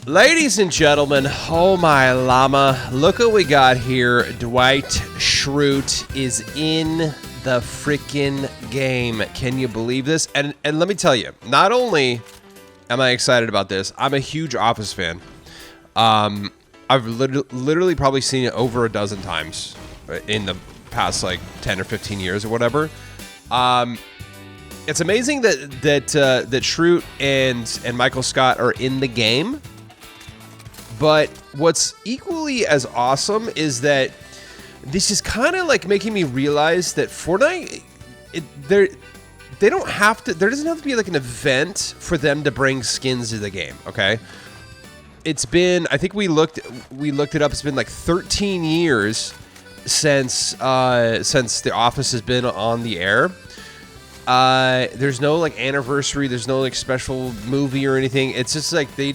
Ladies and gentlemen, oh my llama, look what we got here. Dwight Schrute is in the freaking game. Can you believe this? And let me tell you, not only am I excited about this, I'm a huge Office fan. I've literally probably seen it over a dozen times in the past like 10 or 15 years or whatever. It's amazing that Schrute and Michael Scott are in the game. But what's equally as awesome is that this is kind of like making me realize that Fortnite, they don't have to. There doesn't have to be like an event for them to bring skins to the game. Okay, it's been. I think we looked it up. It's been like 13 years since The Office has been on the air. There's no like anniversary. There's no like special movie or anything. It's just like they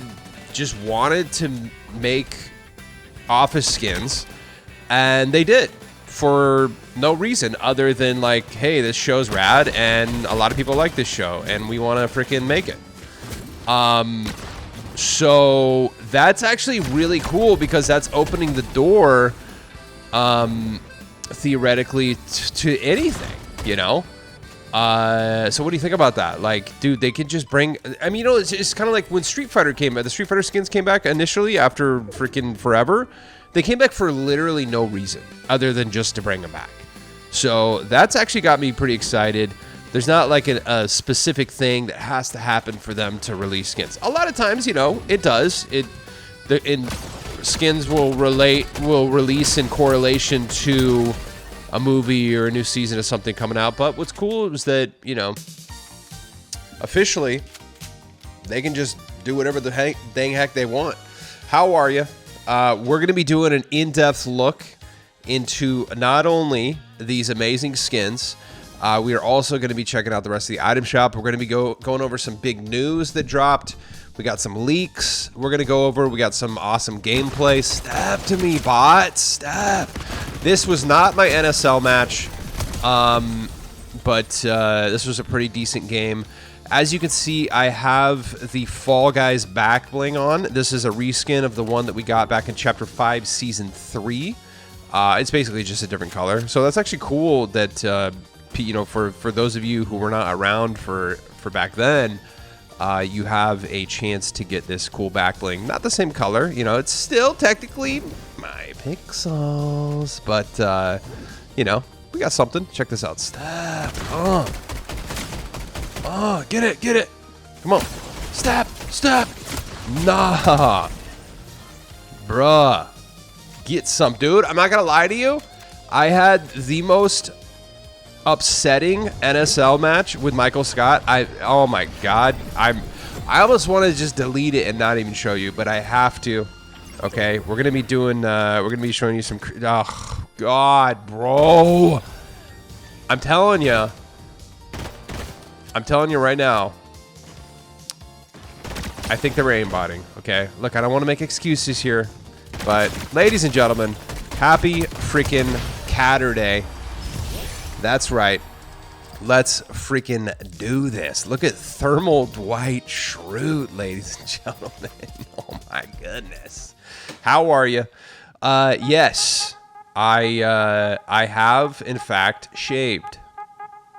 just wanted to make Office skins, and they did for no reason other than like, hey, this show's rad and a lot of people like this show and we want to freaking make it. So that's actually really cool because that's opening the door theoretically to anything, you know. So what do you think about that? Like, dude, they could just bring. I mean, you know, it's kind of like when Street Fighter came back. The Street Fighter skins came back initially after freaking forever. They came back for literally no reason other than just to bring them back. So that's actually got me pretty excited. There's not like a specific thing that has to happen for them to release skins. A lot of times, you know, it does. Skins will release in correlation to a movie or a new season of something coming out. But what's cool is that, you know, officially, they can just do whatever the dang heck they want. How are you? We're going to be doing an in-depth look into not only these amazing skins, we are also going to be checking out the rest of the item shop. We're going to be going over some big news that dropped. We got some leaks we're going to go over. We got some awesome gameplay. Step to me, bot. Step. This was not my NSL match, but this was a pretty decent game. As you can see, I have the Fall Guys back bling on. This is a reskin of the one that we got back in Chapter 5, Season 3. It's basically just a different color. So that's actually cool that, you know, for those of you who were not around for back then, you have a chance to get this cool back bling. Not the same color, you know, it's still technically my pixels, but, you know, we got something. Check this out. Step. Oh, get it. Come on. Step. Nah. Bruh. Get some, dude. I'm not gonna lie to you. I had the most upsetting NSL match with Michael Scott. Oh my god. I almost want to just delete it and not even show you, but I have to. Okay, we're gonna be showing you some. Oh god, bro. I'm telling you right now. I think they're aimbotting. Okay, look, I don't want to make excuses here, but ladies and gentlemen, happy freaking Catterday. That's right. Let's freaking do this. Look at Thermal Dwight Schrute, ladies and gentlemen. Oh my goodness. How are you? Yes, I have in fact shaved,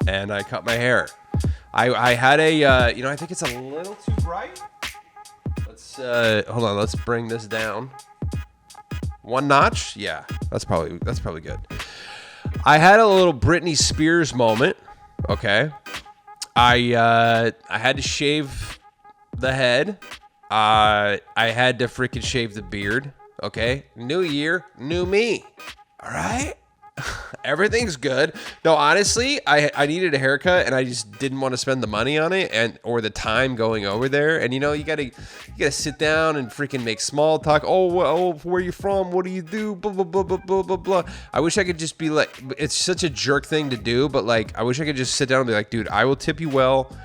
and I cut my hair. I had a, you know, I think it's a little too bright. Let's hold on. Let's bring this down one notch. Yeah, that's probably good. I had a little Britney Spears moment. Okay, I had to shave the head. I had to freaking shave the beard. Okay, new year, new me. All right. Everything's good. No, honestly, I needed a haircut and I just didn't want to spend the money on it or the time going over there. And you know, you gotta sit down and freaking make small talk. Oh, where you from? What do you do? Blah blah blah blah blah blah blah. I wish I could just be like, it's such a jerk thing to do, but like, I wish I could just sit down and be like, dude, I will tip you well.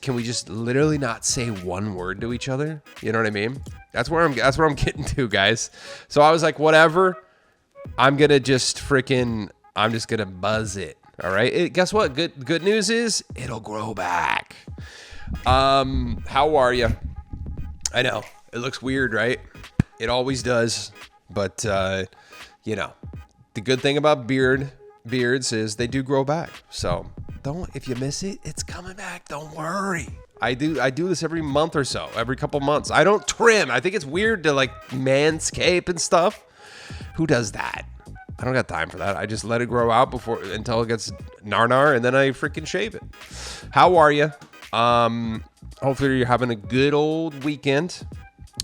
Can we just literally not say one word to each other? You know what I mean? That's where I'm getting to, guys. So I was like, whatever. I'm just gonna buzz it. All right. Guess what? Good news is it'll grow back. How are you? I know It looks weird, right? It always does. But, you know, the good thing about beards is they do grow back. So if you miss it, it's coming back. Don't worry. I do this every month or so, every couple months. I don't trim. I think it's weird to like manscape and stuff. Who does that? I don't got time for that. I just let it grow out until it gets nar, and then I freaking shave it. How are you? Hopefully you're having a good old weekend.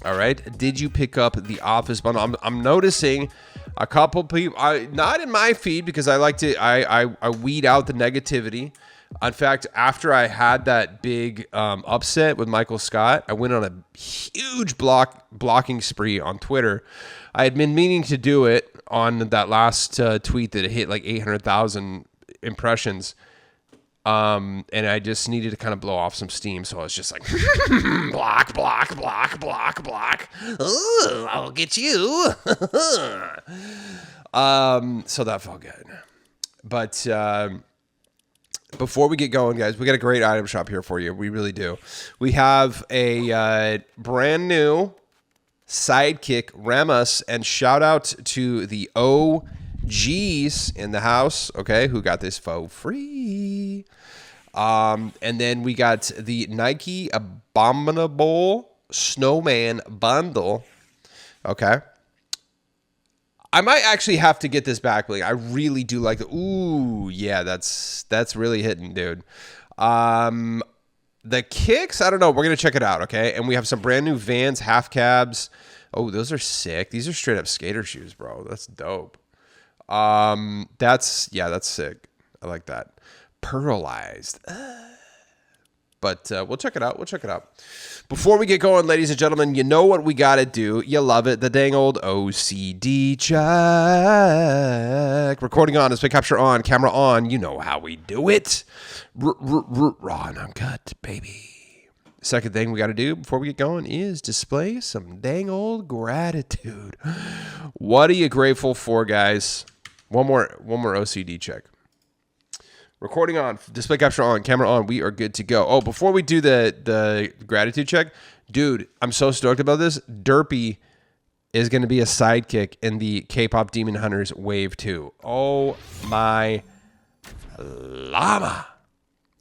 All right. Did you pick up the Office bundle? I'm noticing a couple people, not in my feed because I like to, I weed out the negativity. In fact, after I had that big upset with Michael Scott, I went on a huge blocking spree on Twitter. I had been meaning to do it on that last tweet that hit like 800,000 impressions. And I just needed to kind of blow off some steam. So I was just like, block. Ooh, I'll get you. So that felt good. But before we get going, guys, we got a great item shop here for you. We really do. We have a brand new Sidekick Remus, and shout out to the OGs in the house, okay, who got this for free. And then we got the Nike Abominable Snowman bundle, okay. I might actually have to get this back bling. I really do like the. Ooh, yeah, that's really hitting, dude. The kicks, I don't know. We're gonna check it out, okay? And we have some brand new Vans half cabs. Oh, those are sick. These are straight up skater shoes, bro. That's dope. That's sick. I like that. Pearlized. But we'll check it out. Before we get going, ladies and gentlemen, you know what we got to do. You love it. The dang old OCD check. Recording on, display capture on, camera on. You know how we do it. Raw and uncut, baby. Second thing we got to do before we get going is display some dang old gratitude. What are you grateful for, guys? One more OCD check. Recording on, display capture on, camera on. We are good to go. Oh, before we do the gratitude check, dude, I'm so stoked about this. Derpy is going to be a sidekick in the K-pop Demon Hunters Wave 2. Oh my llama!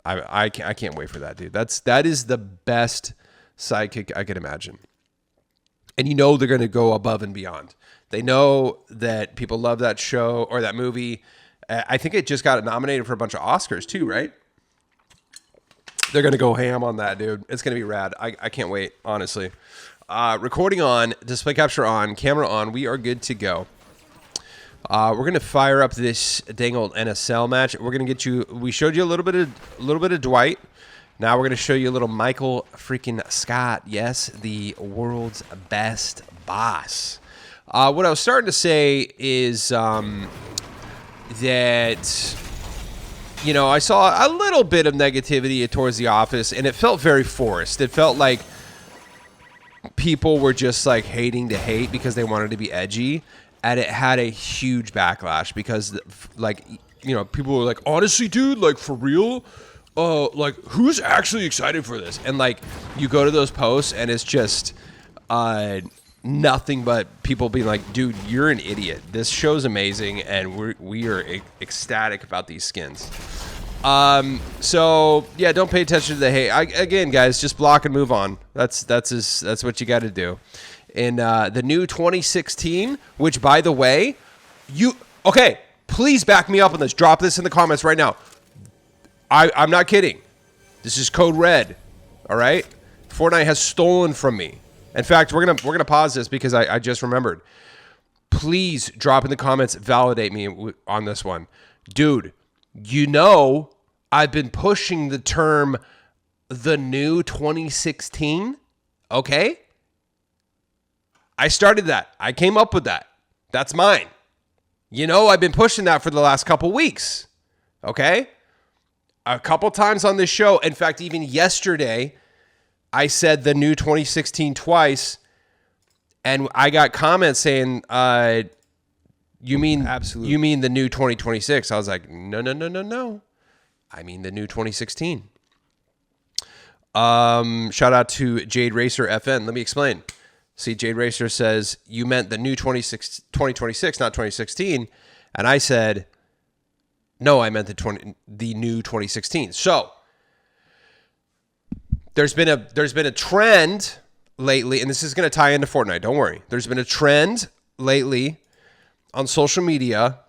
I can't wait for that, dude. That is the best sidekick I could imagine. And you know they're going to go above and beyond. They know that people love that show or that movie. I think it just got nominated for a bunch of Oscars too, right? They're going to go ham on that, dude. It's going to be rad. I can't wait, honestly. Recording on, display capture on, camera on. We are good to go. We're going to fire up this dang old NSL match. We're going to get you, we showed you a little bit of Dwight. Now we're going to show you a little Michael freaking Scott. Yes, the world's best boss. What I was starting to say is that, you know, I saw a little bit of negativity towards The Office, and it felt very forced. It felt like people were just like hating to hate because they wanted to be edgy, and it had a huge backlash because, like, you know, people were like, honestly, dude, like, for real? Like, who's actually excited for this? And, like, you go to those posts, and it's just nothing but people being like, dude, you're an idiot. This show's amazing, and we are ecstatic about these skins. So yeah, don't pay attention to the hate. Again, guys, just block and move on. That's what you got to do. In the new 2016, which, by the way, okay, please back me up on this. Drop this in the comments right now. I'm not kidding. This is code red. All right, Fortnite has stolen from me. In fact, we're gonna pause this because I just remembered. Please drop in the comments, validate me on this one, dude. You know, I've been pushing the term the new 2016. Okay, I started that. I came up with that. That's mine. You know, I've been pushing that for the last couple weeks. Okay, a couple times on this show. In fact, even yesterday, I said the new 2016 twice, and I got comments saying, you mean absolutely? You mean the new 2026? I was like, no. I mean the new 2016. Shout out to Jade Racer FN. Let me explain. See, Jade Racer says, you meant the new 2026, not 2016. And I said, no, I meant the new 2016. So there's been a trend lately, and this is going to tie into Fortnite. Don't worry. There's been a trend lately on social media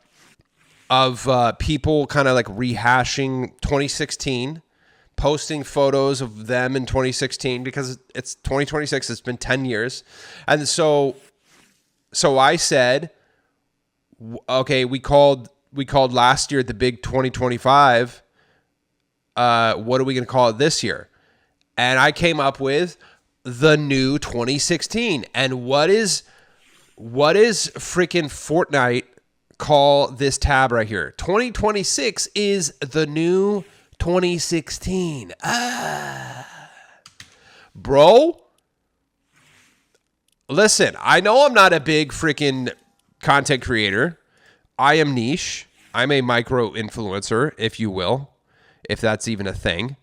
of people kind of like rehashing 2016, posting photos of them in 2016 because it's 2026. It's been 10 years. And so I said, okay, we called last year the big 2025. What are we going to call it this year? And I came up with the new 2016. And what is freaking Fortnite call this tab right here? 2026 is the new 2016. Bro, listen, I know I'm not a big freaking content creator. I am niche. I'm a micro influencer, if you will, if that's even a thing.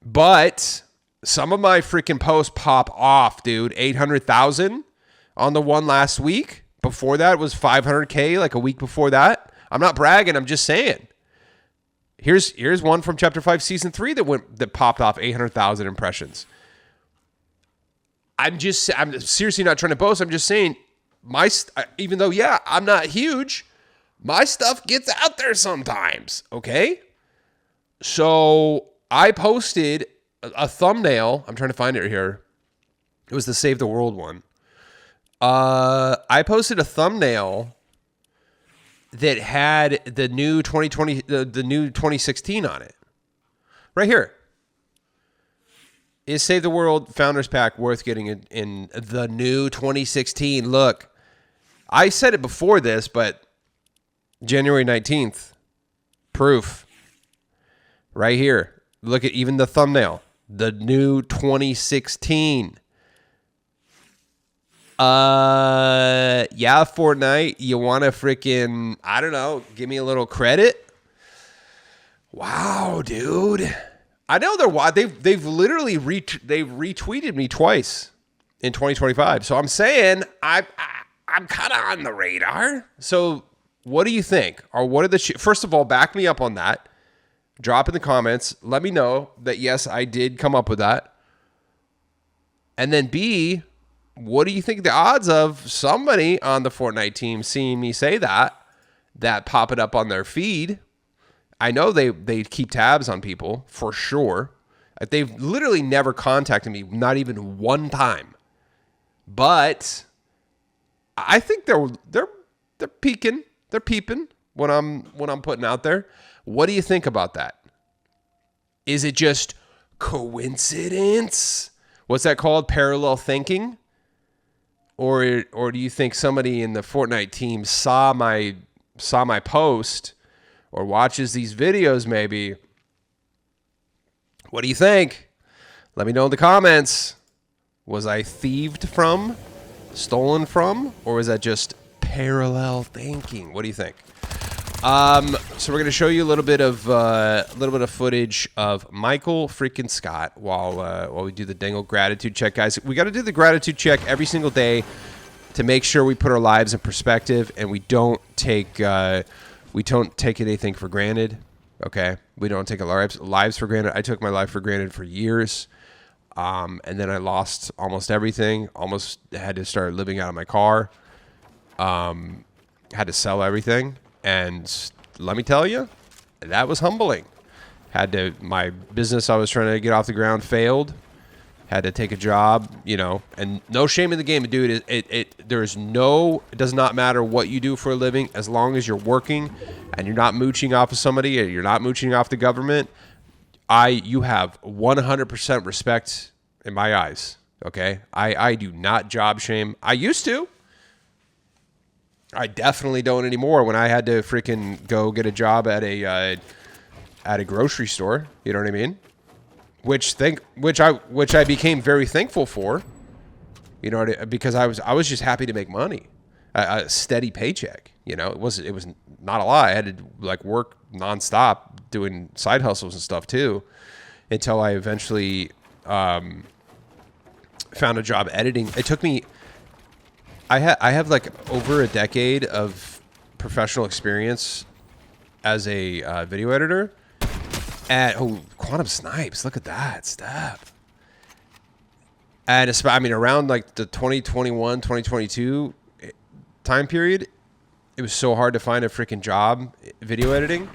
But some of my freaking posts pop off, dude. 800,000 on the one last week. Before that was 500K like a week before that. I'm not bragging. I'm just saying. Here's one from Chapter 5, Season 3 that popped off 800,000 impressions. I'm seriously not trying to boast. I'm just saying, even though, yeah, I'm not huge, my stuff gets out there sometimes, okay? So I posted a thumbnail. I'm trying to find it here. It was the Save the World one. I posted a thumbnail that had the new 2020, the new 2016 on it. Right here. Is Save the World Founders Pack worth getting in the new 2016? Look, I said it before this, but January 19th, proof. Right here. Look at even the thumbnail. The new 2016. Yeah, Fortnite, you want to freaking, I don't know, give me a little credit? Wow, dude. I know they've literally they've retweeted me twice in 2025. So I'm saying I'm kind of on the radar. So what do you think? Or what are the first of all, back me up on that. Drop in the comments. Let me know that yes, I did come up with that. And then B, what do you think the odds of somebody on the Fortnite team seeing me say that pop it up on their feed? I know they keep tabs on people for sure. They've literally never contacted me, not even one time. But I think they're peeking, they're peeping what I'm putting out there. What do you think about that? Is it just coincidence? What's that called? Parallel thinking? Or do you think somebody in the Fortnite team saw my post or watches these videos maybe? What do you think? Let me know in the comments. Was I thieved from, stolen from, or was that just parallel thinking? What do you think? So we're going to show you a little bit of footage of Michael freaking Scott while we do the Dangle gratitude check, guys. We got to do the gratitude check every single day to make sure we put our lives in perspective and we don't take anything for granted. Okay, we don't take our lives for granted. I took my life for granted for years, and then I lost almost everything. Almost had to start living out of my car. Had to sell everything. And let me tell you, that was humbling. My business I was trying to get off the ground failed. Had to take a job, and no shame in the game, dude. It does not matter what you do for a living, as long as you're working and you're not mooching off of somebody or you're not mooching off the government. You have 100% respect in my eyes. Okay. I do not job shame. I used to. I definitely don't anymore. When I had to freaking go get a job at a grocery store, you know what I mean? Which I became very thankful for, because I was just happy to make money, a steady paycheck. It was not a lie. I had to work nonstop doing side hustles and stuff too, until I eventually found a job editing. It took me. I have like over a decade of professional experience as a video editor. And Quantum Snipes, look at that step. And it's, I mean, around like the 2021, 2022 time period, it was so hard to find a freaking job video editing.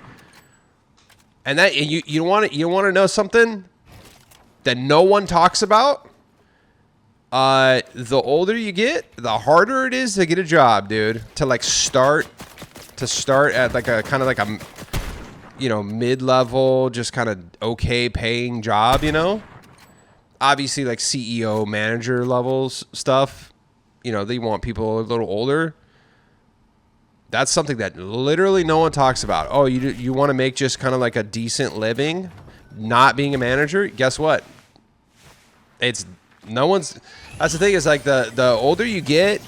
And that you want to know something that no one talks about? The older you get, the harder it is to get a job, dude. To start at like a kind of like a, you know, mid-level, just kind of okay paying job, you know? Obviously like CEO, manager levels stuff, you know, they want people a little older. That's something that literally no one talks about. Oh, you want to make just kind of like a decent living, not being a manager? Guess what? That's the thing, is like the older you get,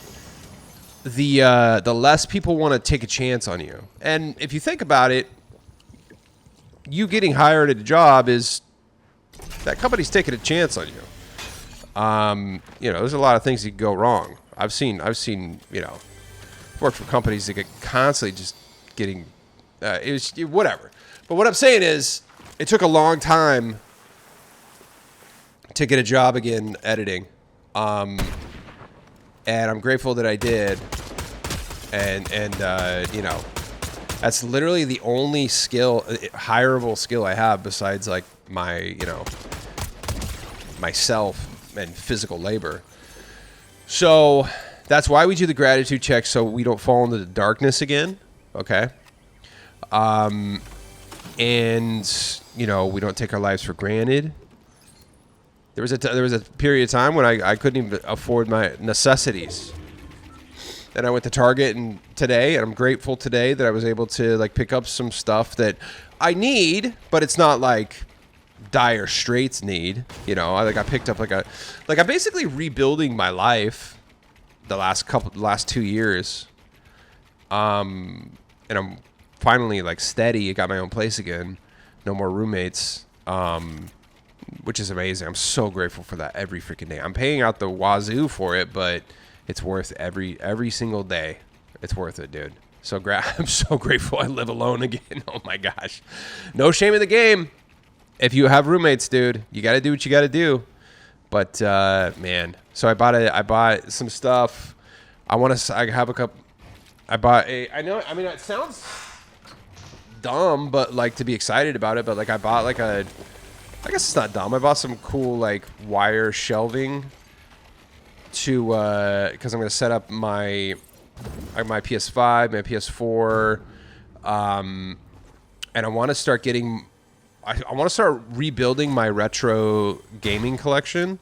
the less people want to take a chance on you. And if you think about it, you getting hired at a job is that company's taking a chance on you. You know, there's a lot of things that can go wrong. I've seen, you know, worked for companies that get constantly just getting, whatever. But what I'm saying is, it took a long time to get a job again editing. And I'm grateful that I did. And you know, that's literally the only hireable skill I have besides like my, you know, myself and physical labor. So that's why we do the gratitude check, so we don't fall into the darkness again. Okay. And you know, we don't take our lives for granted. There was a period of time when I couldn't even afford my necessities. Then I went to Target today, and I'm grateful today that I was able to like pick up some stuff that I need, but it's not like dire straits need. You know, I picked up I'm basically rebuilding my life the last 2 years. And I'm finally like steady. I got my own place again. No more roommates. Which is amazing. I'm so grateful for that every freaking day. I'm paying out the wazoo for it, but it's worth every single day. It's worth it, dude. I'm so grateful I live alone again. Oh my gosh. No shame in the game. If you have roommates, dude, you got to do what you got to do. But man, so I bought some stuff. I have a couple. I know, I mean, it sounds dumb, but like to be excited about it, but like I bought like I guess it's not dumb. I bought some cool like wire shelving to because I'm gonna set up my PS5, my PS4, and I want to start getting. I want to start rebuilding my retro gaming collection.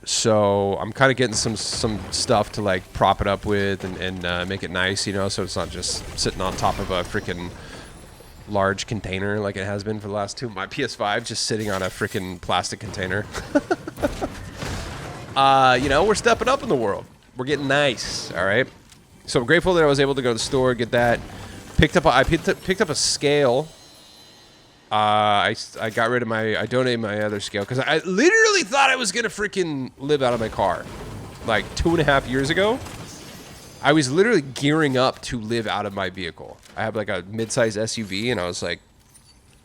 So I'm kind of getting some stuff to like prop it up with and make it nice, you know, so it's not just sitting on top of a freaking large container like it has been for the last two. My PS5 just sitting on a freaking plastic container. You know, we're stepping up in the world. We're getting nice, all right? So I'm grateful that I was able to go to the store, get that. I picked up a scale. I got rid of I donated my other scale because I literally thought I was going to freaking live out of my car. Like 2.5 years ago, I was literally gearing up to live out of my vehicle. I have like a mid-size SUV, and I was like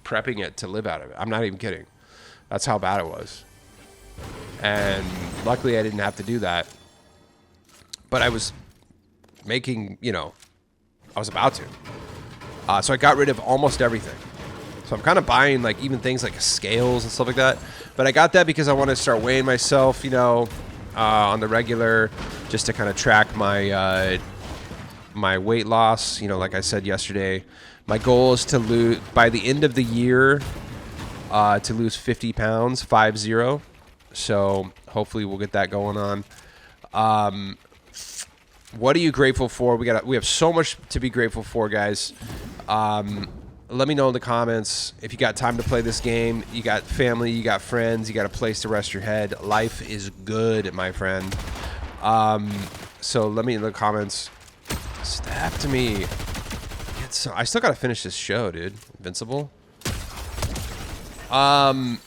prepping it to live out of it. I'm not even kidding. That's how bad it was. And luckily I didn't have to do that. But I was making, you know, I was about to. So I got rid of almost everything. So I'm kind of buying like even things like scales and stuff like that. But I got that because I want to start weighing myself, you know, on the regular, just to kind of track my my weight loss. You know, like I said yesterday, my goal is to lose by the end of the year to lose 50 pounds, 50. So hopefully we'll get that going on. What are you grateful for? We have so much to be grateful for, guys. Let me know in the comments if you got time to play this game. You got family, you got friends, you got a place to rest your head. Life is good, my friend. So let me in the comments. Step to me. I still got to finish this show, dude. Invincible. I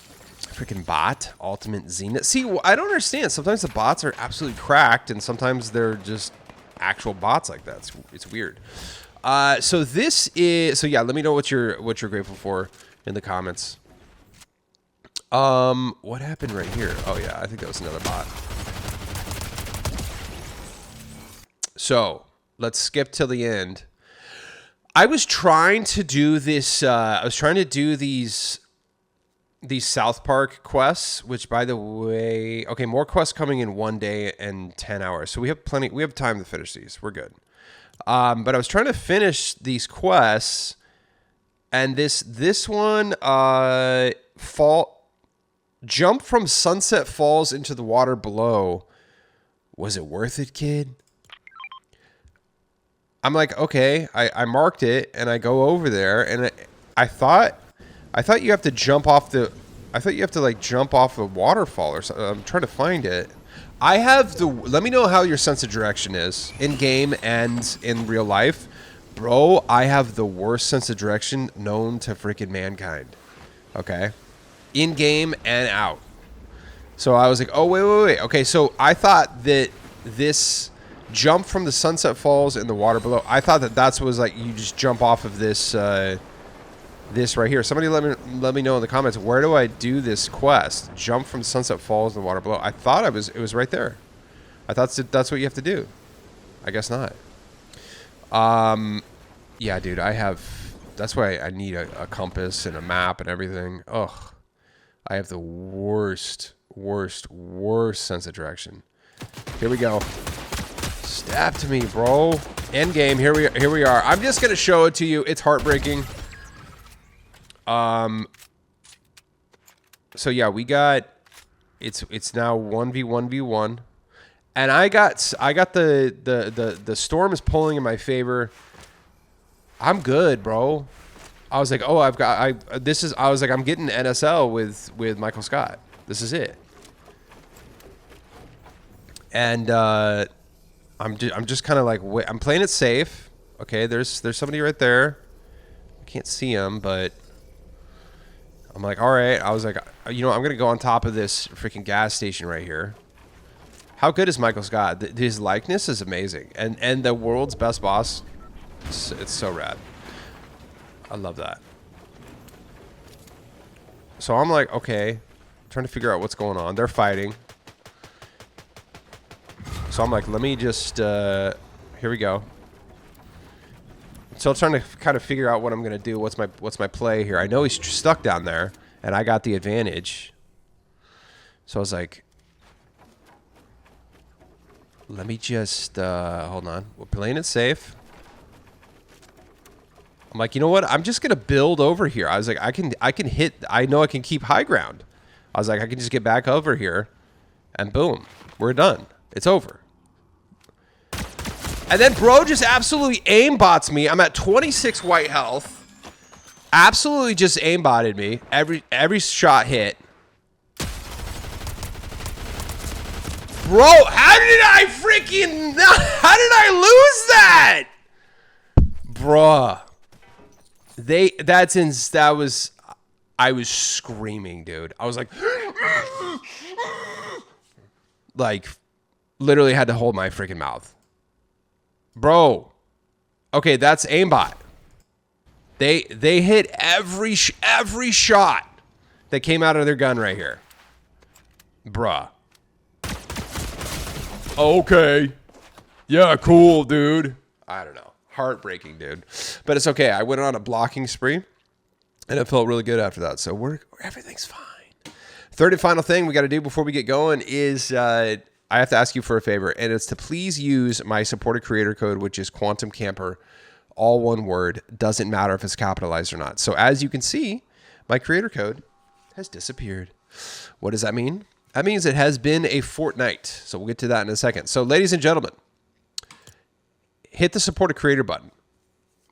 freaking bot, Ultimate Zenith. See, I don't understand. Sometimes the bots are absolutely cracked, and sometimes they're just actual bots like that. It's weird. So this is... So yeah, let me know what you're grateful for in the comments. What happened right here? Oh yeah, I think that was another bot. So let's skip till the end. I was trying to do this. I was trying to do these South Park quests, which, by the way, okay, more quests coming in 1 day and 10 hours. So we have plenty. We have time to finish these. We're good. But I was trying to finish these quests, and this one, jump from Sunset Falls into the water below. Was it worth it, kid? I'm like, okay, I marked it, and I go over there, and I thought you have to jump off the... I thought you have to, like, jump off a waterfall or something. I'm trying to find it. I have the... Let me know how your sense of direction is, in-game and in real life. Bro, I have the worst sense of direction known to freaking mankind. Okay? In-game and out. So I was like, oh, wait. Okay, so I thought that this... jump from the Sunset Falls in the water below. I thought that was like you just jump off of this this right here. Somebody let me know in the comments, where do I do this quest? Jump from Sunset Falls in the water below. I thought it was right there. I thought that's what you have to do. I guess not. Yeah, dude, that's why I need a compass and a map and everything. Ugh. I have the worst sense of direction. Here we go. Stab to me, bro. End game. Here we are. I'm just gonna show it to you. It's heartbreaking. So yeah, we got. It's now 1v1v1, and I got the storm is pulling in my favor. I'm good, bro. I was like, oh, I was like, I'm getting NSL with Michael Scott. This is it. And I'm just kind of like, wait, I'm playing it safe. Okay, there's somebody right there. I can't see him, but I'm like, all right. I was like, you know, I'm gonna go on top of this freaking gas station right here. How good is Michael Scott? His likeness is amazing, and the world's best boss. It's so rad. I love that. So I'm like, okay, trying to figure out what's going on. They're fighting. So I'm like, let me just, here we go. So I'm trying to kind of figure out what I'm going to do. What's my play here? I know he's stuck down there, and I got the advantage. So I was like, let me just, hold on. We're playing it safe. I'm like, you know what? I'm just going to build over here. I was like, I can hit, I know I can keep high ground. I was like, I can just get back over here, and boom, we're done. It's over. And then bro just absolutely aimbots me. I'm at 26 white health. Absolutely just aimbotted me. Every shot hit. Bro, how did I lose that? Bruh. I was screaming, dude. I was like literally had to hold my freaking mouth. Bro. Okay, that's aimbot. They hit every shot that came out of their gun right here. Bruh. Okay. Yeah, cool, dude. I don't know. Heartbreaking, dude. But it's okay. I went on a blocking spree, and it felt really good after that. So everything's fine. Third and final thing we got to do before we get going is I have to ask you for a favor, and it's to please use my supported creator code, which is QuantumCamper, all one word. Doesn't matter if it's capitalized or not. So as you can see, my creator code has disappeared. What does that mean? That means it has been a fortnight. So we'll get to that in a second. So ladies and gentlemen, hit the support a creator button.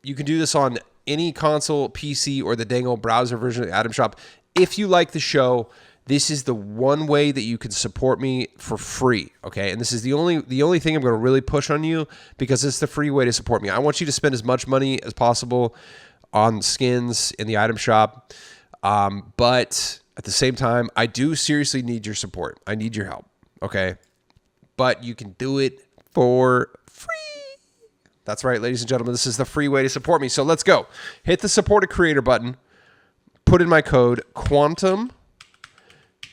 You can do this on any console, PC, or the dang old browser version of the Atom Shop. If you like the show, this is the one way that you can support me for free, okay? And this is the only thing I'm going to really push on you because it's the free way to support me. I want you to spend as much money as possible on skins in the Item Shop, but At the same time, I do seriously need your support. I need your help, okay? But you can do it for free. That's right, ladies and gentlemen. This is the free way to support me. So let's go. Hit the support a creator button. Put in my code Quantum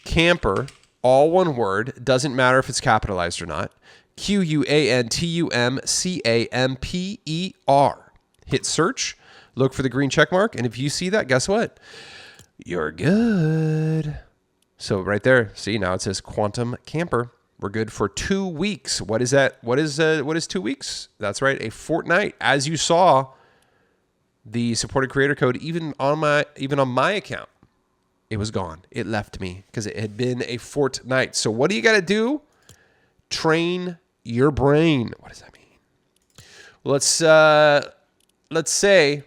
Camper, all one word. Doesn't matter if it's capitalized or not. QUANTUMCAMPER. Hit search. Look for the green check mark. And if you see that, guess what? You're good. So right there, see, now it says Quantum Camper. We're good for 2 weeks. What is that? What is 2 weeks? That's right, a fortnight. As you saw, the supported creator code, even on my account, it was gone. It left me because it had been a fortnight. So what do you got to do? Train your brain. What does that mean? Well, let's say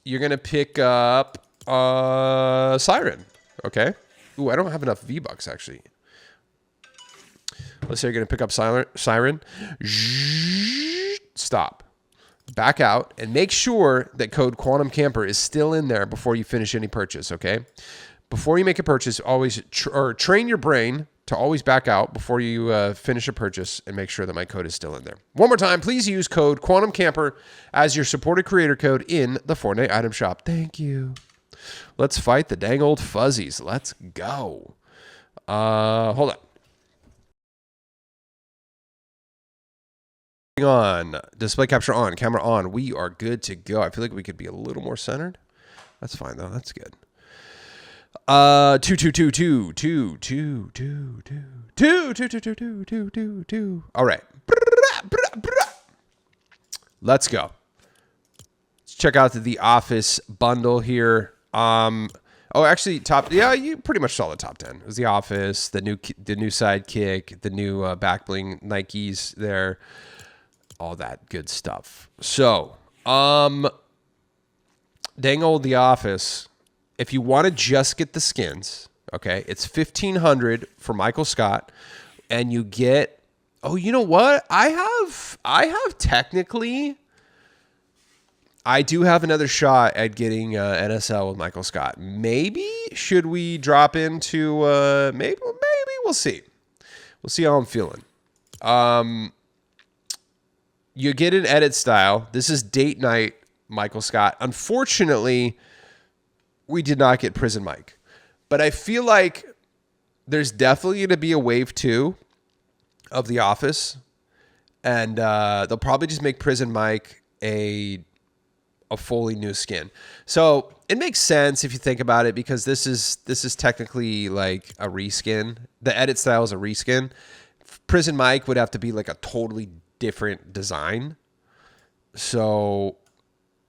you're gonna pick up Siren. Okay. Ooh, I don't have enough V-Bucks actually. Let's say you're gonna pick up Siren. Stop. Back out and make sure that code Quantum Camper is still in there before you finish any purchase. Okay. Before you make a purchase, always train your brain to always back out before you finish a purchase and make sure that my code is still in there. One more time, please use code Quantum Camper as your supported creator code in the Fortnite item shop. Thank you. Let's fight the dang old fuzzies. Let's go. Hold on. Display capture on, camera on. We are good to go. I feel like we could be a little more centered. That's fine though. That's good. 2 2 2 2 2 2 2 2 2 2 2 2 2 2 2. All right. Let's go. Let's check out the Office bundle here. Oh, actually, yeah, you pretty much saw the top 10. It was the Office, the new Sidekick, the new back bling Nikes there, all that good stuff. So, dang old the Office. If you want to just get the skins, okay, it's $1,500 for Michael Scott, and you get. Oh, you know what? I have technically. I do have another shot at getting NSL with Michael Scott. Maybe should we drop into? Maybe we'll see. We'll see how I'm feeling. You get an edit style. This is date night, Michael Scott. Unfortunately, we did not get Prison Mike. But I feel like there's definitely going to be a wave 2 of The Office. And they'll probably just make Prison Mike a fully new skin. So it makes sense if you think about it, because this is technically like a reskin. The edit style is a reskin. Prison Mike would have to be like a totally different design. So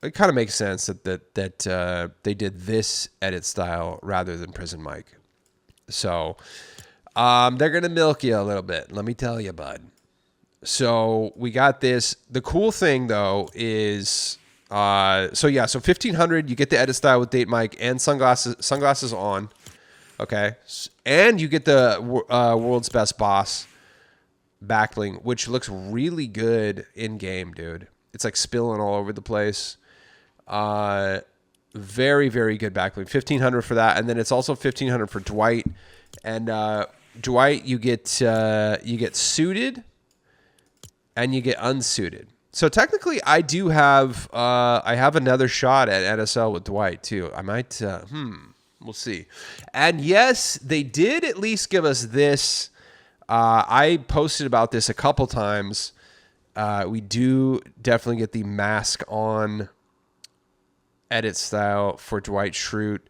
it kind of makes sense that they did this edit style rather than Prison Mike. So they're going to milk you a little bit. Let me tell you, bud. So we got this. The cool thing, though, is... so $1,500, you get the edit style with date mic and sunglasses on. Okay. And you get the world's best boss backbling, which looks really good in game, dude. It's like spilling all over the place. Very, very good backbling. $1,500 for that. And then it's also $1,500 for Dwight. And Dwight, you get suited and you get unsuited. So technically, I do have I have another shot at NSL with Dwight too. I might we'll see. And yes, they did at least give us this. I posted about this a couple times. We do definitely get the mask on edit style for Dwight Schrute.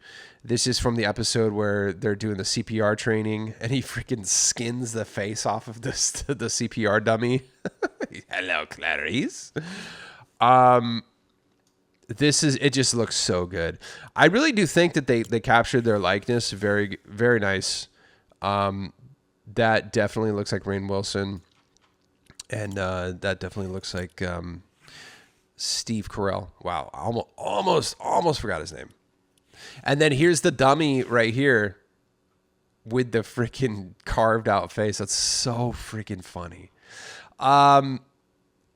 This is from the episode where they're doing the CPR training, and he freaking skins the face off of the CPR dummy. Hello, Clarice. It just looks so good. I really do think that they captured their likeness very, very nice. That definitely looks like Rainn Wilson, and that definitely looks like Steve Carell. Wow, almost forgot his name. And then here's the dummy right here with the freaking carved out face. That's so freaking funny.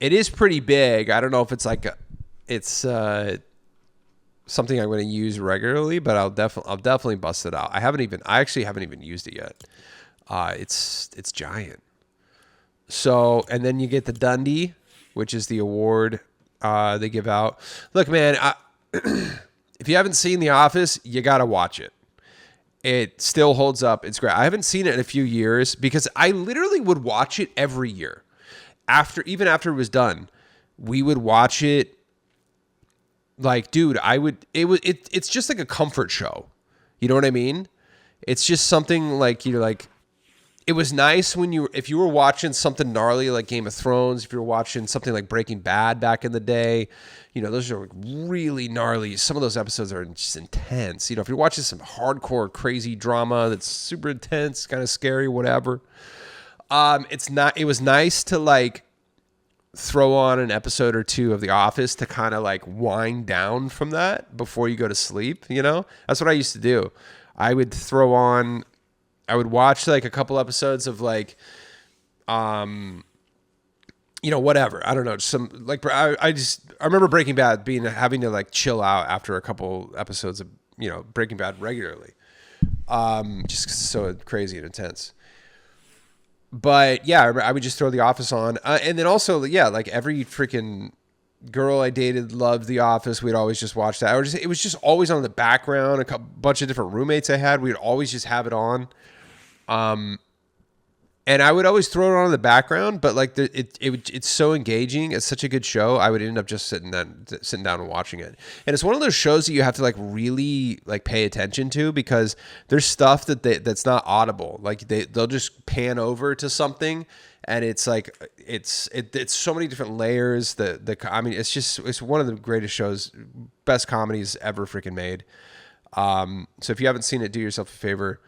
It is pretty big. I don't know if it's like it's something I'm going to use regularly, but I'll definitely bust it out. I actually haven't even used it yet. It's giant. So, and then you get the Dundee, which is the award they give out. Look, man, if you haven't seen The Office, you got to watch it. It still holds up. It's great. I haven't seen it in a few years because I literally would watch it every year. Even after it was done, we would watch it. Like, dude, it's just like a comfort show. You know what I mean? It's just something like, it was nice if you were watching something gnarly like Game of Thrones, if you were watching something like Breaking Bad back in the day, those are really gnarly. Some of those episodes are just intense. If you're watching some hardcore crazy drama that's super intense, kind of scary, whatever. It was nice to like throw on an episode or two of The Office to kind of like wind down from that before you go to sleep. That's what I used to do. I would watch like a couple episodes of like, whatever. I don't know. Some like I remember Breaking Bad having to like chill out after a couple episodes of Breaking Bad regularly, just so crazy and intense. But yeah, I would just throw The Office on, and then also like every freaking girl I dated loved The Office. We'd always just watch that. It was just always on in the background. A bunch of different roommates I had, we'd always just have it on. And I would always throw it on in the background, but like it's so engaging. It's such a good show. I would end up just sitting down and watching it. And it's one of those shows that you have to like really like pay attention to because there's stuff that's not audible. Like they'll just pan over to something, and it's like it's so many different layers. It's one of the greatest shows, best comedies ever freaking made. So if you haven't seen it, do yourself a favor,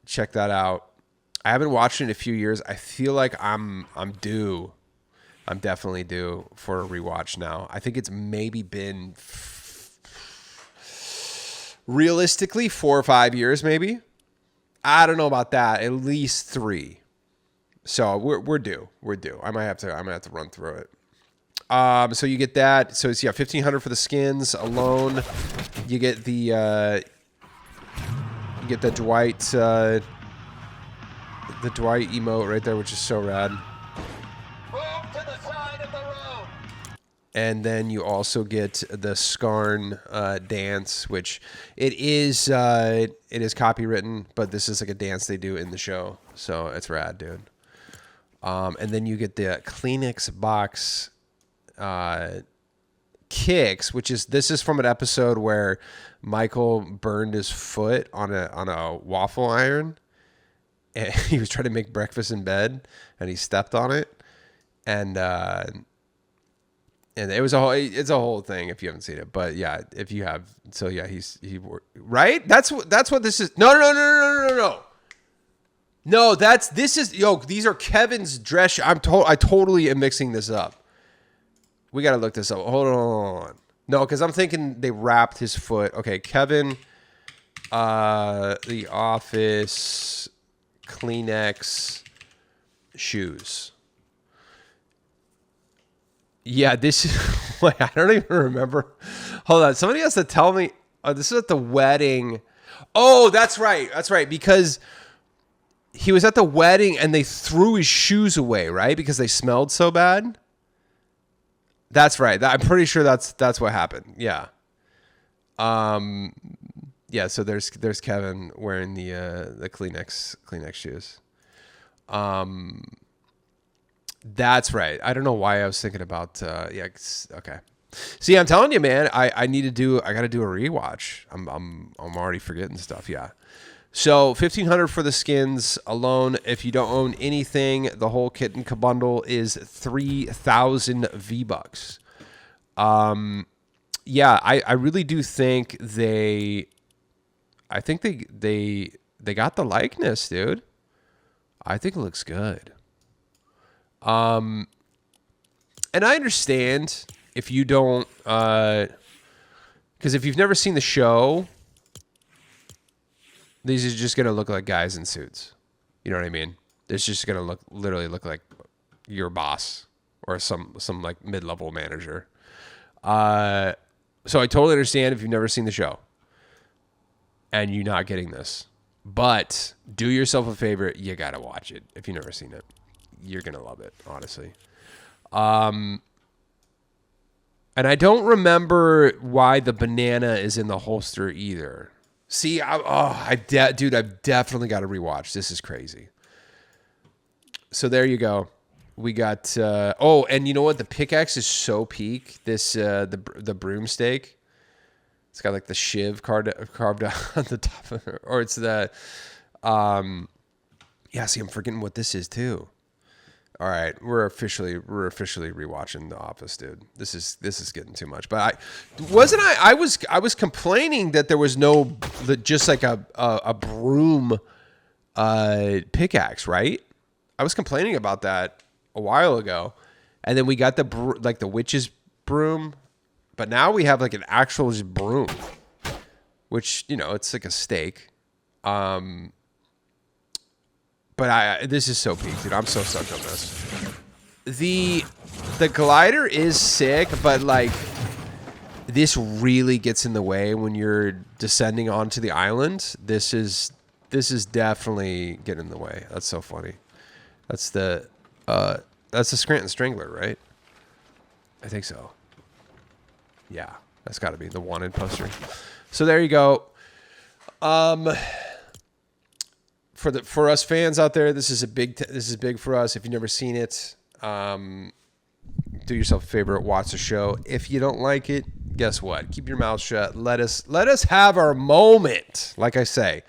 check that out. I haven't watched it in a few years. I feel like I'm due. I'm definitely due for a rewatch now. I think it's maybe been realistically 4 or 5 years, maybe. I don't know about that. At least 3. So we're due. We're due. I might have to run through it. So you get that. So it's $1,500 for the skins alone. You get the Dwight. The Dwight emote right there, which is so rad. Move to the side of the road. And then you also get the Scarn dance, which it is copywritten, but this is like a dance they do in the show, so it's rad, dude. And then you get the Kleenex box kicks, this is from an episode where Michael burned his foot on a waffle iron. And he was trying to make breakfast in bed, and he stepped on it, and it's a whole thing if you haven't seen it. But yeah, if you have, so yeah, he right. That's what this is. No. These are Kevin's dress. I totally am mixing this up. We got to look this up. Hold on. No, because I'm thinking they wrapped his foot. Okay, Kevin, The Office. Kleenex shoes. Yeah, this is I don't even remember. Hold on. Somebody has to tell me. Oh, this is at the wedding. Oh, that's right. That's right. Because he was at the wedding and they threw his shoes away, right? Because they smelled so bad. That's right. I'm pretty sure that's what happened. Yeah. Yeah, so there's Kevin wearing the Kleenex shoes. That's right. I don't know why I was thinking about okay. See, I'm telling you, man, I got to do a rewatch. I'm already forgetting stuff. Yeah. So $1,500 for the skins alone. If you don't own anything, the whole kit and bundle is 3,000 V-Bucks. Yeah, I really do think they got the likeness, dude. I think it looks good. And I understand if you don't, because if you've never seen the show, these are just gonna look like guys in suits. You know what I mean? It's just gonna literally look like your boss or some like mid-level manager. So I totally understand if you've never seen the show and you're not getting this. But do yourself a favor. You got to watch it. If you've never seen it, you're going to love it, honestly. And I don't remember why the banana is in the holster either. See, dude, I've definitely got to rewatch. This is crazy. So there you go. We got, and you know what? The pickaxe is so peak. This, the broomstick. It's got like the shiv carved out on the top of it. Or it's the, see, I'm forgetting what this is too. All right, we're officially rewatching The Office, dude. This is getting too much. But I was complaining that there was no just like a broom pickaxe, right? I was complaining about that a while ago, and then we got the witch's broom, but now we have like an actual just broom, which it's like a stake. But this is so peak, dude. I'm so stoked on this. The glider is sick, but like this really gets in the way when you're descending onto the island. This is definitely getting in the way. That's so funny. That's the Scranton Strangler, right? I think so. Yeah, that's got to be the wanted poster. So there you go. For us fans out there, this is big for us. If you've never seen it, do yourself a favor, watch the show. If you don't like it, guess what? Keep your mouth shut. Let us have our moment. Like I say,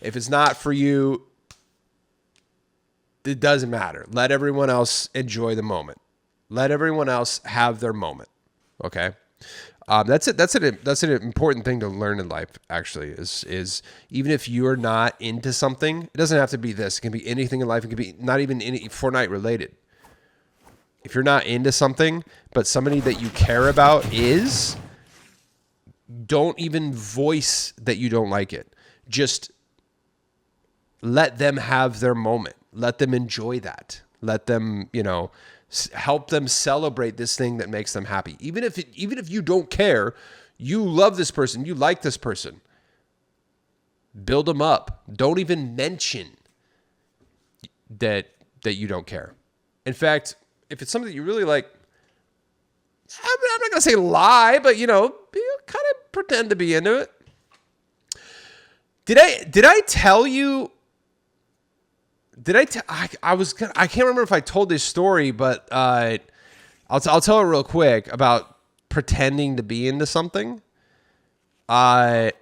if it's not for you, it doesn't matter. Let everyone else enjoy the moment. Let everyone else have their moment. Okay. That's it. That's an important thing to learn in life. Actually, is even if you're not into something, it doesn't have to be this. It can be anything in life. It can be not even any Fortnite related. If you're not into something, but somebody that you care about is, don't even voice that you don't like it. Just let them have their moment. Let them enjoy that. Let them, help them celebrate this thing that makes them happy. Even if you don't care, you love this person, you like this person. Build them up. Don't even mention that you don't care. In fact, if it's something that you really like, I'm not going to say lie, but kind of pretend to be into it. Did I tell you? I can't remember if I told this story, but I'll tell it real quick about pretending to be into something. I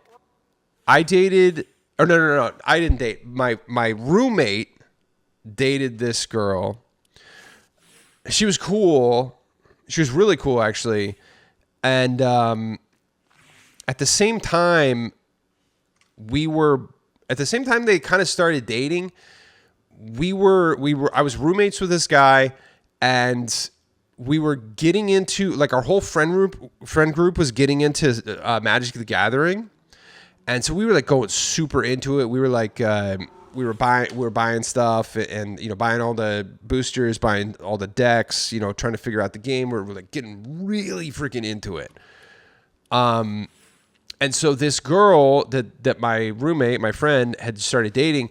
dated, or no, I didn't date. My roommate dated this girl. She was cool. She was really cool, actually. And at the same time they kind of started dating. I was roommates with this guy, and we were getting into, like, our whole friend group was getting into Magic the Gathering. And so we were like going super into it. We were like, we were buying stuff and, buying all the boosters, buying all the decks, trying to figure out the game. We're like getting really freaking into it. And so this girl that my roommate, my friend, had started dating,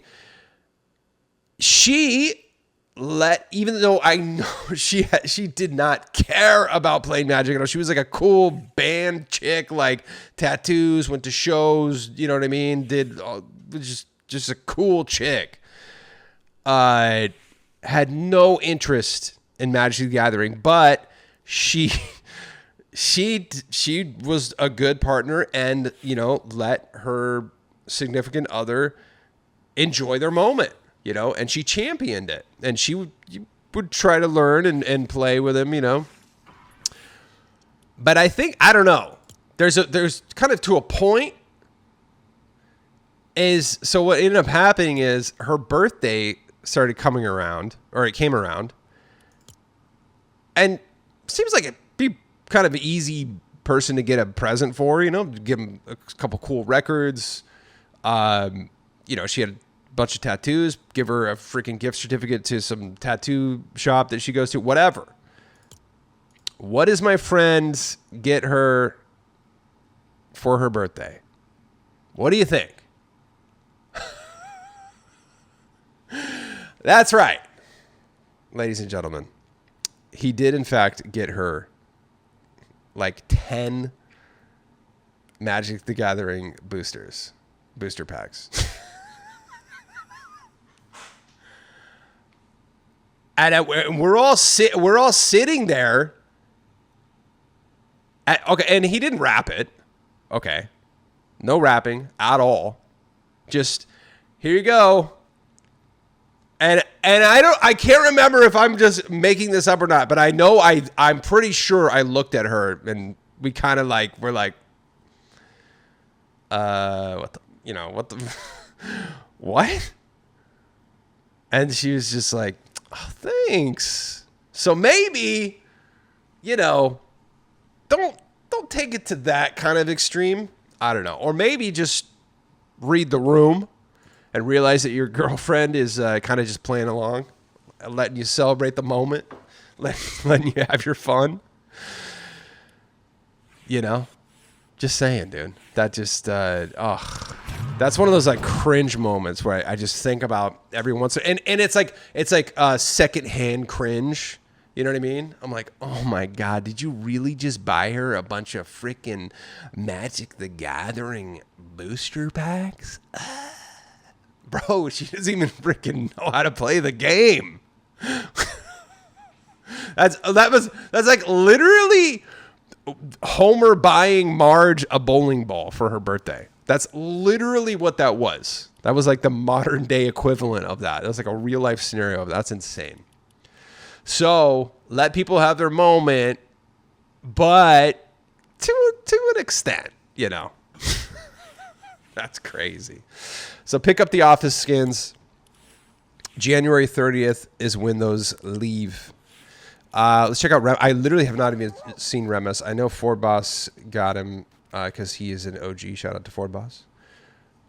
even though I know she did not care about playing Magic, she was like a cool band chick, like tattoos, went to shows, you know what I mean? Just a cool chick. Had no interest in Magic the Gathering, but she was a good partner and, let her significant other enjoy their moment. And she championed it, and she would try to learn and play with him, But I don't know. There's kind of to a point. So what ended up happening is her birthday started coming around, or it came around, and seems like it'd be kind of an easy person to get a present for, give him a couple cool records. She had bunch of tattoos, give her a freaking gift certificate to some tattoo shop that she goes to, whatever. What does my friend get her for her birthday. What do you think? That's right, ladies and gentlemen. He did, in fact, get her like 10 Magic the Gathering booster packs. And we're all sitting there. Okay, and he didn't wrap it. Okay, no wrapping at all. Just here you go. And I can't remember if I'm just making this up or not, but I know I'm pretty sure I looked at her and we kind of like we're like, what the what? And she was just like, oh, thanks. So maybe, don't take it to that kind of extreme. I don't know, or maybe just read the room. And realize that your girlfriend is kind of just playing along, letting you celebrate the moment, letting you have your fun. Just saying, dude. That just, that's one of those like cringe moments where I just think about every once and it's like secondhand cringe. You know what I mean? I'm like, oh my God, did you really just buy her a bunch of freaking Magic the Gathering booster packs? Bro, she doesn't even freaking know how to play the game. That's like literally Homer buying Marge a bowling ball for her birthday. That's literally what that was. That was like the modern day equivalent of that. That was like a real life scenario of that. That's insane. So let people have their moment, but to an extent, That's crazy. So pick up the Office skins. January 30th is when those leave. Let's check out I literally have not even seen Remus. I know Ford Boss got him because he is an OG. Shout out to Ford Boss.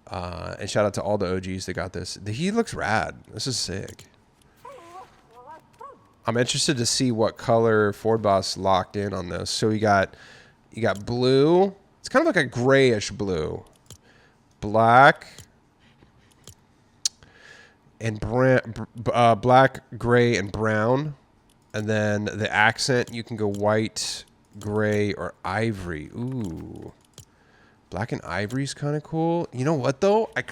And shout out to all the OGs that got this. He looks rad. This is sick. I'm interested to see what color Ford Boss locked in on this. So you got blue. It's kind of like a grayish blue. Black and brown, black, gray, and brown. And then the accent, you can go white, gray, or ivory. Ooh. Black and ivory is kind of cool. You know what, though? I'm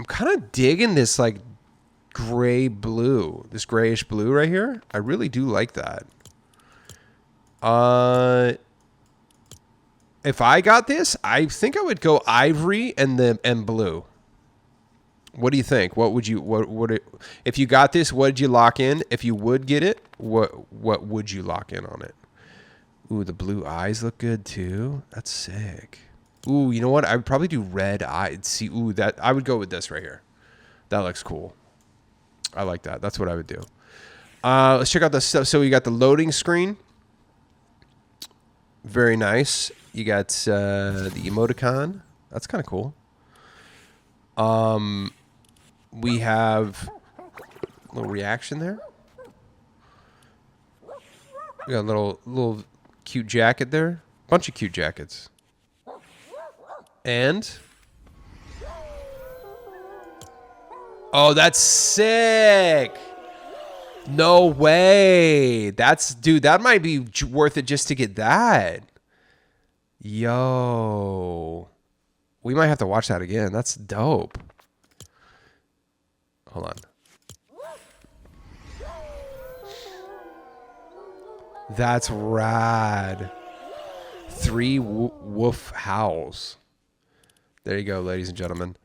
kind of digging this, like, gray blue. This grayish blue right here. I really do like that. If I got this, I think I would go ivory and blue. What do you think? If you got this, what did you lock in? If you would get it, what would you lock in on it? Ooh, the blue eyes look good too. That's sick. Ooh, you know what? I would probably do red eyes. See, ooh, that I would go with this right here. That looks cool. I like that. That's what I would do. Let's check out the stuff. So we got the loading screen. Very nice. You got the emoticon. That's kind of cool. We have a little reaction there. We got a little cute jacket there. Bunch of cute jackets. And oh, that's sick. No way. Dude, that might be worth it just to get that. Yo. We might have to watch that again. That's dope. Hold on. That's rad. 3 woof howls. There you go, ladies and gentlemen.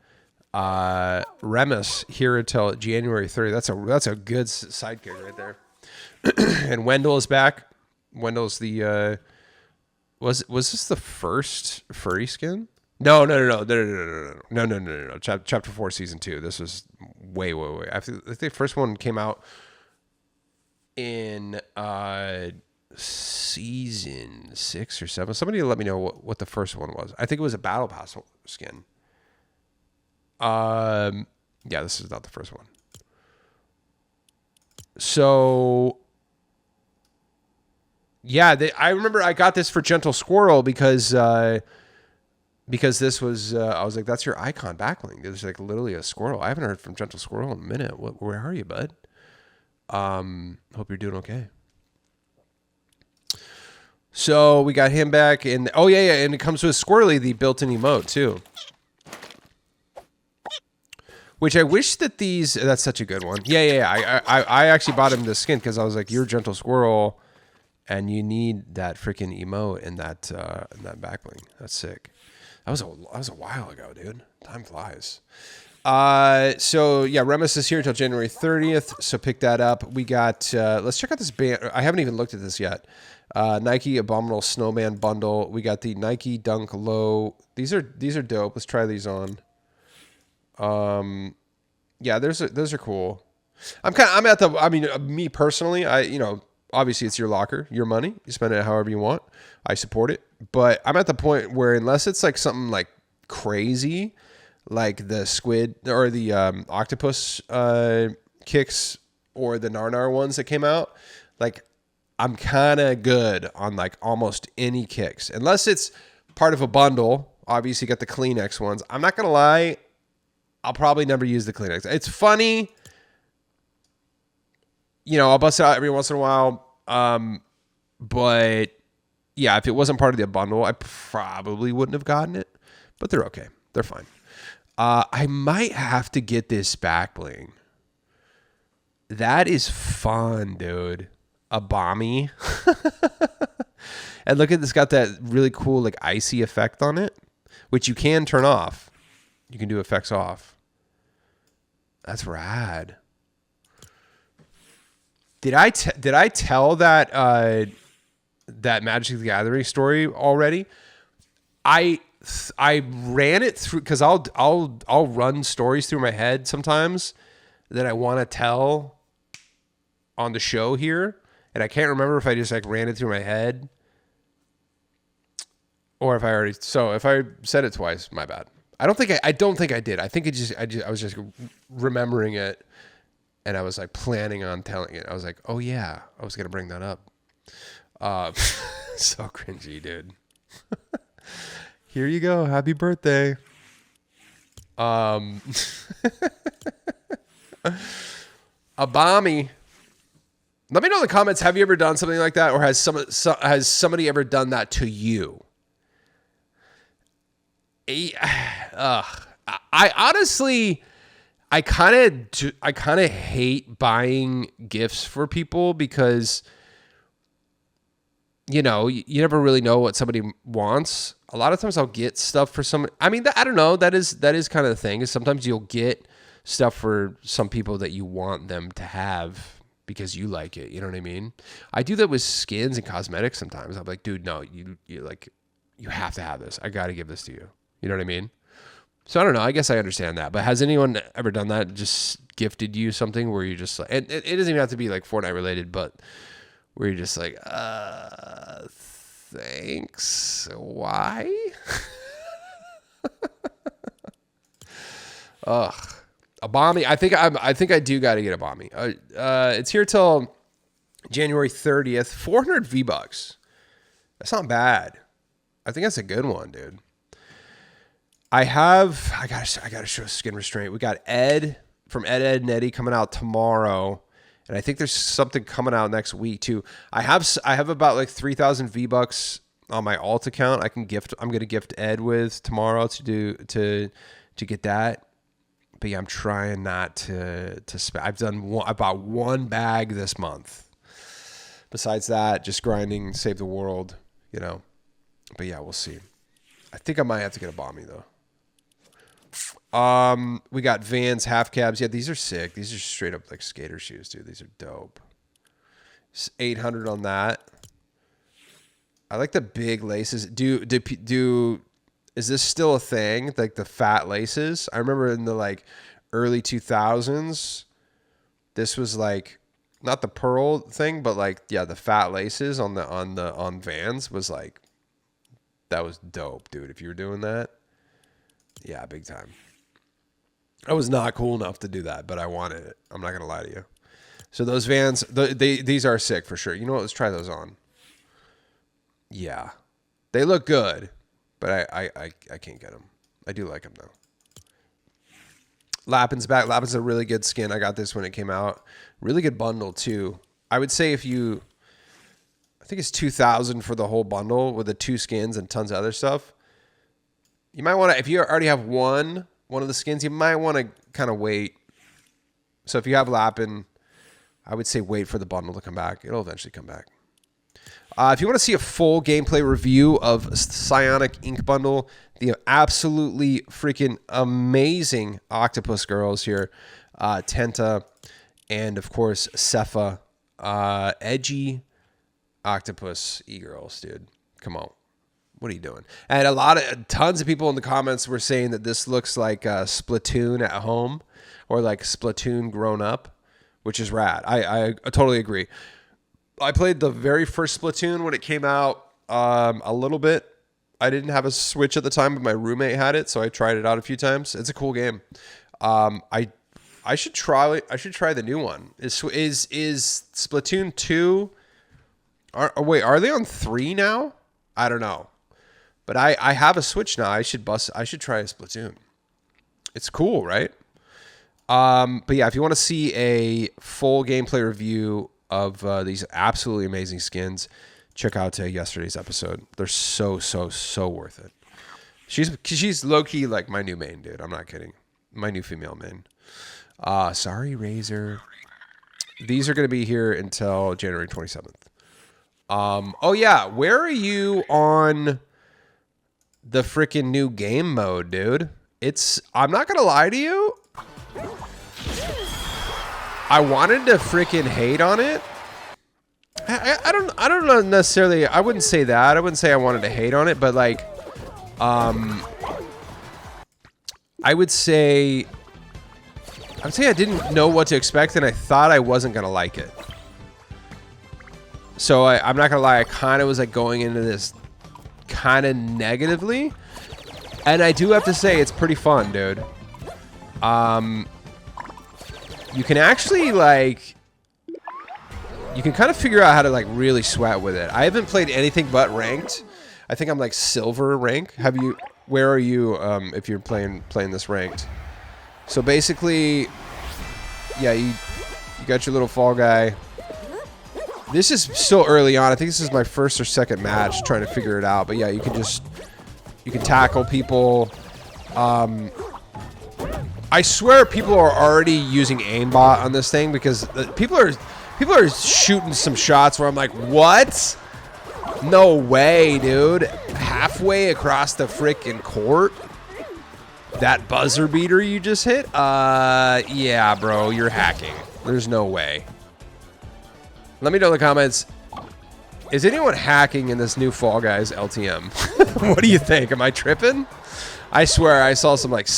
Remus here until January 30th. That's a good sidekick right there. And Wendell is back. Wendell's the was this the first furry skin? No. Chapter 4, season 2. This was way. I think the first one came out in season 6 or 7. Somebody let me know what the first one was. I think it was a Battle Pass skin. Yeah, this is not the first one. So Yeah, I remember I got this for Gentle Squirrel because this was I was like, that's your icon backlink. There's like literally a squirrel. I haven't heard from Gentle Squirrel in a minute. Where are you, bud? Hope you're doing okay. So we got him back, and oh yeah, and it comes with Squirrely, the built-in emote too. Which I wish that these. That's such a good one. Yeah. I actually bought him the skin because I was like, you're Gentle Squirrel, and you need that freaking emote in that backlink. That's sick. That was a while ago, dude. Time flies. So yeah, Remus is here until January 30th. So pick that up. We got. Let's check out this band. I haven't even looked at this yet. Nike Abominable Snowman bundle. We got the Nike Dunk Low. These are dope. Let's try these on. Yeah, those are cool. Me personally, obviously it's your locker, your money. You spend it however you want. I support it, but I'm at the point where unless it's like something like crazy, like the squid or the octopus kicks or the Narnar ones that came out, like I'm kind of good on like almost any kicks, unless it's part of a bundle. Obviously, you got the Kleenex ones. I'm not gonna lie, I'll probably never use the Kleenex. It's funny, I'll bust it out every once in a while. But yeah, if it wasn't part of the bundle, I probably wouldn't have gotten it. But they're okay. They're fine. I might have to get this back bling. That is fun, dude. A bomby. And look at this, got that really cool like icy effect on it, which you can turn off. You can do effects off. That's rad. Did I tell that that Magic the Gathering story already? I ran it through because I'll run stories through my head sometimes that I want to tell on the show here, and I can't remember if I just like ran it through my head or if I said it twice, my bad. I don't think I did. I think I was just remembering it, and I was like planning on telling it. I was like, oh yeah, I was gonna bring that up. So cringy, dude. Here you go. Happy birthday. A bomby. Let me know in the comments. Have you ever done something like that, or has somebody ever done that to you? I honestly, I kind of hate buying gifts for people because, you never really know what somebody wants. A lot of times I'll get stuff for some. I mean, I don't know. That is kind of the thing. Is sometimes you'll get stuff for some people that you want them to have because you like it. You know what I mean? I do that with skins and cosmetics sometimes. I'm like, dude, no, you have to have this. I got to give this to you. You know what I mean? So I don't know. I guess I understand that. But has anyone ever done that? Just gifted you something where you just like, and it doesn't even have to be like Fortnite related, but where you're just like, thanks. Why? Ugh. A bomby. I think I do got to get a bomby. It's here till January 30th. 400 V-Bucks. That's not bad. I think that's a good one, dude. I gotta show Skin Restraint. We got Ed from Ed and Eddie coming out tomorrow, and I think there's something coming out next week too. I have about like 3,000 V-Bucks on my alt account. I'm gonna gift Ed with tomorrow to get that. But yeah, I'm trying not to spend. I bought one bag this month. Besides that, just grinding, save the world, But yeah, we'll see. I think I might have to get a bomby though. We got Vans half cabs. Yeah, these are sick. These are straight up like skater shoes, dude. These are dope. It's 800 on that. I like the big laces. Is this still a thing? Like the fat laces? I remember in the like early 2000s, this was like not the pearl thing, but like yeah, the fat laces on Vans was like that was dope, dude. If you were doing that, yeah, big time. I was not cool enough to do that, but I wanted it. I'm not gonna lie to you. So those Vans, these are sick for sure. You know what? Let's try those on. Yeah. They look good, but I can't get them. I do like them, though. Lappin's back. Lappin's a really good skin. I got this when it came out. Really good bundle, too. I would say if you... I think it's 2,000 for the whole bundle with the 2 skins and tons of other stuff. You might want to... If you already have one of the skins, you might want to kind of wait. So if you have Lappin, I would say wait for the bundle to come back. It'll eventually come back. If you want to see a full gameplay review of Psionic Ink Bundle, the absolutely freaking amazing Octopus girls here, Tenta, and of course Cepha, edgy Octopus e-girls, dude. Come on. What are you doing? And tons of people in the comments were saying that this looks like Splatoon at home or like Splatoon grown up, which is rad. I totally agree. I played the very first Splatoon when it came out a little bit. I didn't have a Switch at the time, but my roommate had it, so I tried it out a few times. It's a cool game. I should try the new one. Is Splatoon 2? Wait, are they on 3 now? I don't know. But I have a Switch now. I should try a Splatoon. It's cool, right? But yeah, if you want to see a full gameplay review of these absolutely amazing skins, check out yesterday's episode. They're so worth it. She's low-key like my new main, dude. I'm not kidding. My new female main. Sorry, Razor. These are going to be here until January 27th. Oh yeah, where are you on the freaking new game mode, dude? I'm not going to lie to you. I wanted to freaking hate on it. I don't know necessarily. I wouldn't say that. I wouldn't say I wanted to hate on it, but like, I would say I didn't know what to expect, and I thought I wasn't gonna like it. So I'm not gonna lie. I kind of was like going into this kind of negatively, and I do have to say it's pretty fun, dude. You can actually like, you can kind of figure out how to like really sweat with it. I haven't played anything but ranked. I think I'm like silver rank. Where are you if you're playing this ranked? So basically, yeah, you got your little fall guy. This is still early on. I think this is my first or second match trying to figure it out. But yeah, you can tackle people. I swear people are already using aimbot on this thing because people are shooting some shots where I'm like, what? No way, dude. Halfway across the frickin' court? That buzzer beater you just hit? Yeah, bro, you're hacking. There's no way. Let me know in the comments, is anyone hacking in this new Fall Guys LTM? What do you think? Am I tripping? I swear I saw some like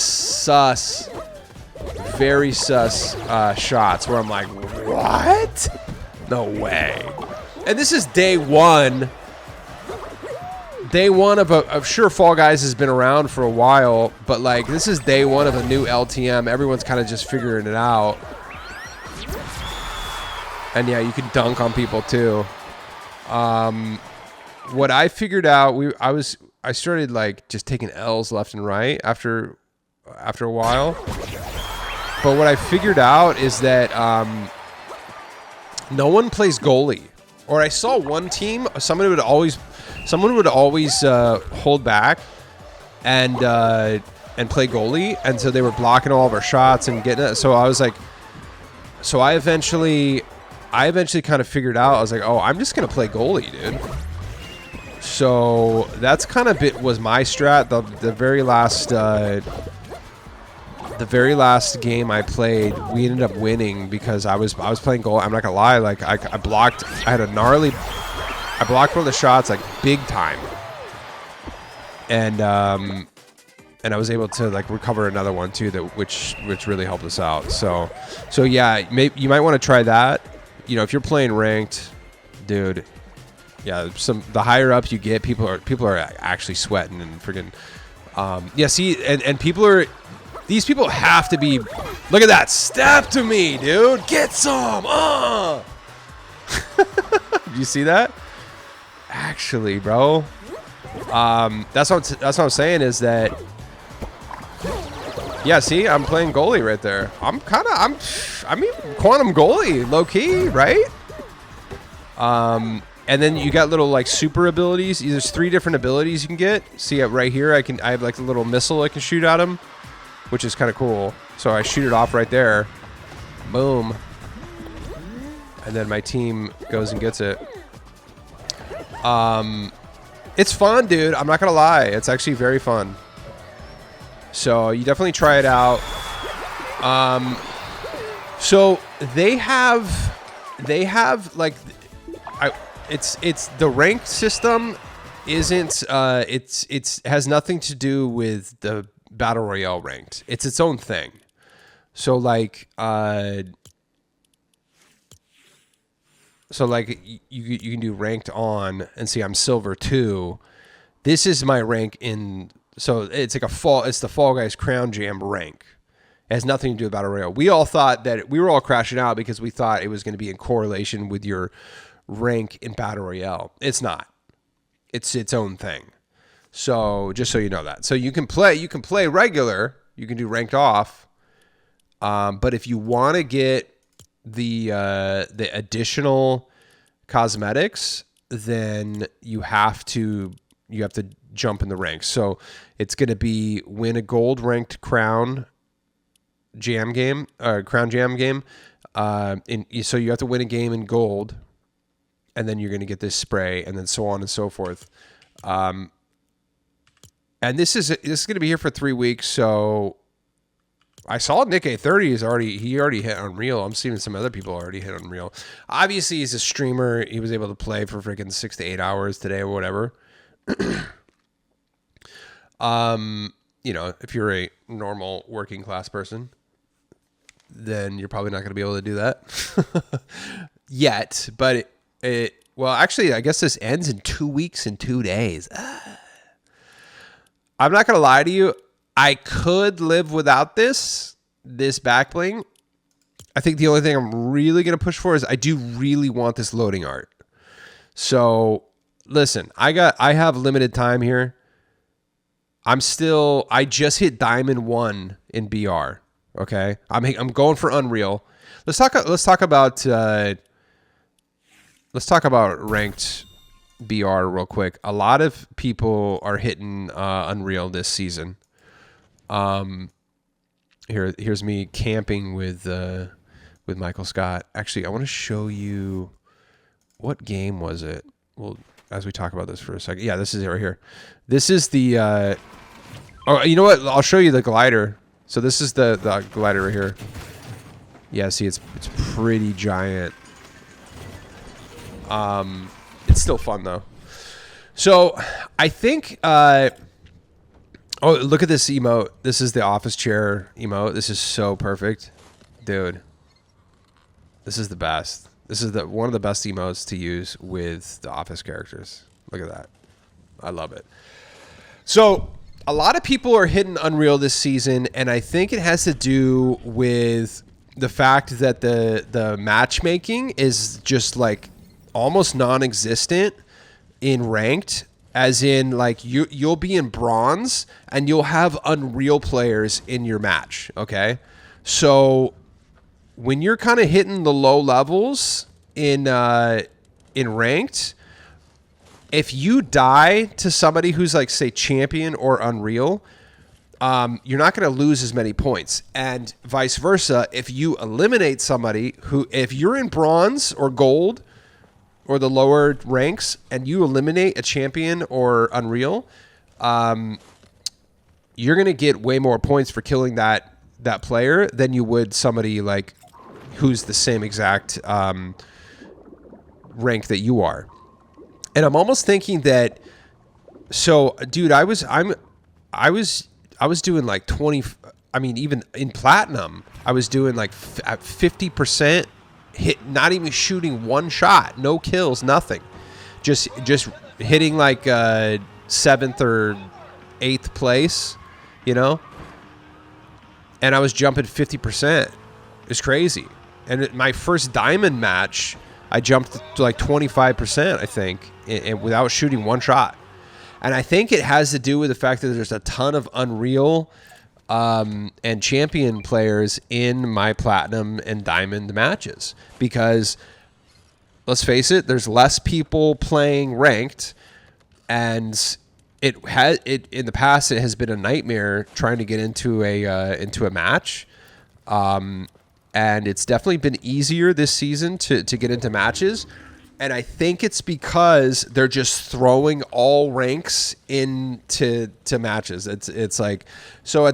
very sus shots where I'm like, what? No way. And this is day one. Day one of sure, Fall Guys has been around for a while, but like this is day one of a new LTM. Everyone's kind of just figuring it out. And yeah, you can dunk on people too. What I figured out, I started like just taking L's left and right after a while. But what I figured out is that no one plays goalie. Or I saw one team, someone would always hold back and play goalie, and so they were blocking all of our shots and getting it. So I was like, so I eventually kind of figured out. I was like, oh, I'm just gonna play goalie, dude. So that's kind of was my strat. The very last game I played, we ended up winning because I was playing goal. I'm not gonna lie, like I blocked. I blocked one of the shots like big time, and I was able to like recover another one too, which really helped us out. So yeah, you might want to try that. You know, if you're playing ranked, dude. Yeah, the higher up you get, people are actually sweating and freaking. Yeah, see, and these people have to be. Look at that! Step to me, dude. Get some. Do you see that? Actually, bro. That's what I'm saying is that. Yeah, see, I'm playing goalie right there. I mean, quantum goalie, low key, right? And then you got little like super abilities. There's 3 different abilities you can get. See it right here. I have like a little missile I can shoot at him, which is kind of cool. So I shoot it off right there. Boom. And then my team goes and gets it. It's fun, dude. I'm not gonna lie. It's actually very fun. So you definitely try it out. So they have like, it's the ranked system isn't it's has nothing to do with the battle royale ranked. It's its own thing. So like you can do ranked on and see I'm silver 2. This is my rank in. So it's like it's the Fall Guys Crown Jam rank. It has nothing to do with Battle Royale. We all thought that we were all crashing out because we thought it was going to be in correlation with your rank in Battle Royale. It's not. It's its own thing. So just so you know that. So you can play regular. You can do ranked off. But if you want to get the additional cosmetics, then you have to jump in the ranks. So it's going to be win a gold ranked crown jam game, crown jam game. So you have to win a game in gold, and then you're going to get this spray, and then so on and so forth. And this is going to be here for 3 weeks. So I saw Nick A30 he already hit Unreal. I'm seeing some other people already hit Unreal. Obviously, he's a streamer. He was able to play for freaking 6 to 8 hours today or whatever. You know, if you're a normal working class person, then you're probably not going to be able to do that yet. But well, actually, I guess this ends in 2 weeks and 2 days. I'm not going to lie to you. I could live without this back bling. I think the only thing I'm really going to push for is I do really want this loading art. So listen, I have limited time here. I just hit Diamond 1 in BR. Okay, I'm going for Unreal. Let's talk about ranked BR real quick. A lot of people are hitting Unreal this season. Here's me camping with Michael Scott. Actually, I want to show you what game was it. Well, as we talk about this for a second. Yeah, this is it right here. This is the oh, you know what? I'll show you the glider. So this is the glider right here. Yeah, see, it's pretty giant. It's still fun though. So I think oh, look at this emote. This is the office chair emote. This is so perfect. Dude. This is the best. This is one of the best emotes to use with the office characters. Look at that. I love it. So a lot of people are hitting Unreal this season, and I think it has to do with the fact that the matchmaking is just like almost non-existent in ranked, as in like you'll be in bronze and you'll have Unreal players in your match. Okay, so when you're kind of hitting the low levels in ranked, if you die to somebody who's like, say, champion or Unreal, you're not going to lose as many points. And vice versa, if you eliminate somebody if you're in bronze or gold or the lower ranks and you eliminate a champion or Unreal, you're going to get way more points for killing that player than you would somebody like who's the same exact rank that you are. And I'm almost thinking that, so dude, I was doing like 20, I mean, even in platinum, I was doing like at 50% hit, not even shooting one shot, no kills, nothing. Just hitting like 7th or 8th place, you know? And I was jumping 50%. It's crazy. And my first diamond match, I jumped to like 25%, I think, without shooting one shot. And I think it has to do with the fact that there's a ton of Unreal and Champion players in my Platinum and Diamond matches. Because, let's face it, there's less people playing Ranked, and in the past it has been a nightmare trying to get into a match. And it's definitely been easier this season to get into matches. And I think it's because they're just throwing all ranks into matches. It's like, so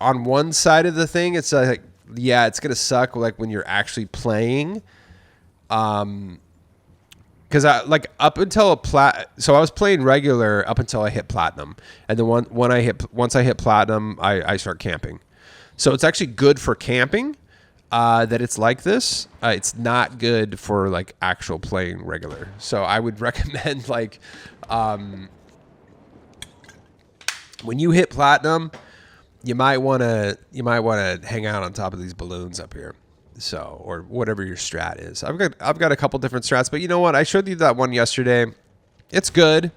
on one side of the thing, it's like, yeah, it's gonna suck like when you're actually playing. Because I like up until so I was playing regular up until I hit platinum, and then once I hit platinum, I start camping. So it's actually good for camping. That it's like this. It's not good for like actual playing regular. So I would recommend like when you hit platinum, you might want to hang out on top of these balloons up here. So, or whatever your strat is. I've got a couple different strats, but you know what? I showed you that one yesterday. It's good,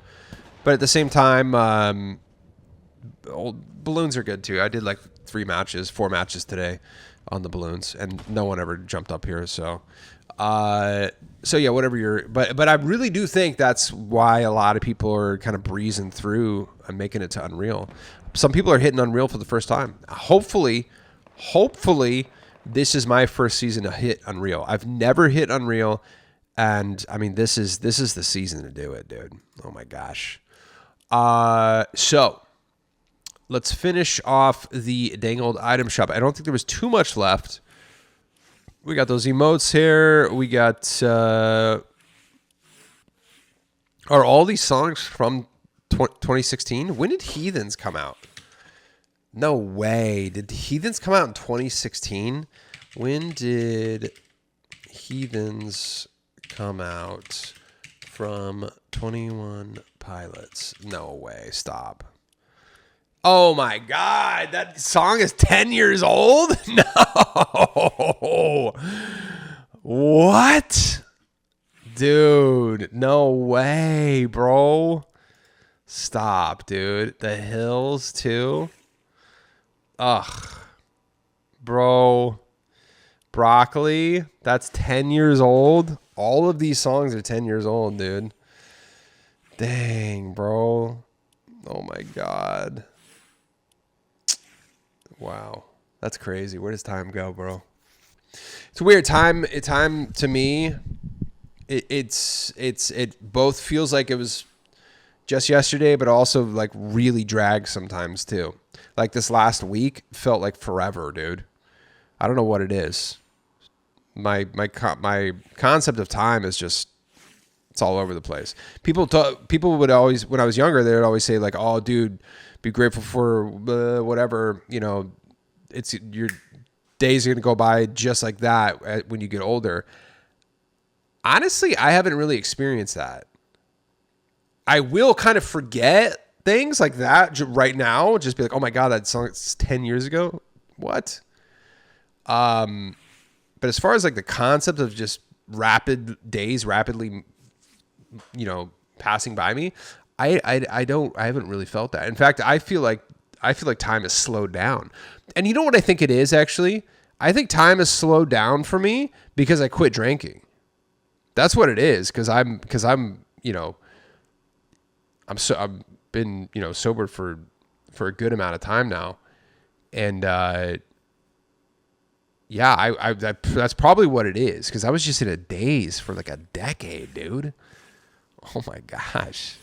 but at the same time, balloons are good too. I did like 4 matches today on the balloons, and no one ever jumped up here. So yeah, whatever but I really do think that's why a lot of people are kind of breezing through and making it to Unreal. Some people are hitting Unreal for the first time. Hopefully this is my first season to hit Unreal. I've never hit Unreal, and I mean, this is the season to do it, dude. Oh my gosh. So let's finish off the dang old item shop. I don't think there was too much left. We got those emotes here. We got... are all these songs from 2016? When did Heathens come out? No way. Did Heathens come out in 2016? When did Heathens come out from 21 Pilots? No way. Stop. Oh my God, that song is 10 years old? No. What? Dude, no way, bro. Stop, dude. The Hills too? Ugh. Bro. Broccoli, that's 10 years old? All of these songs are 10 years old, dude. Dang, bro. Oh my God. Wow, that's crazy. Where does time go, bro? It's weird. Time to me, it both feels like it was just yesterday, but also like really drags sometimes too. Like this last week felt like forever, dude. I don't know what it is. My concept of time is just, it's all over the place. People would always, when I was younger, they would always say like, "Oh, dude, be grateful for whatever, you know, it's your days are going to go by just like that when you get older." Honestly, I haven't really experienced that. I will kind of forget things like that right now. Just be like, "Oh my God, that song is 10 years ago." What? But as far as like the concept of just days rapidly, you know, passing by me, I haven't really felt that. In fact, I feel like time has slowed down. And you know what I think it is actually? I think time has slowed down for me because I quit drinking. That's what it is. Because I'm you know, I've been, you know, sober for a good amount of time now, and yeah, that's probably what it is. Because I was just in a daze for like a decade, dude. Oh my gosh.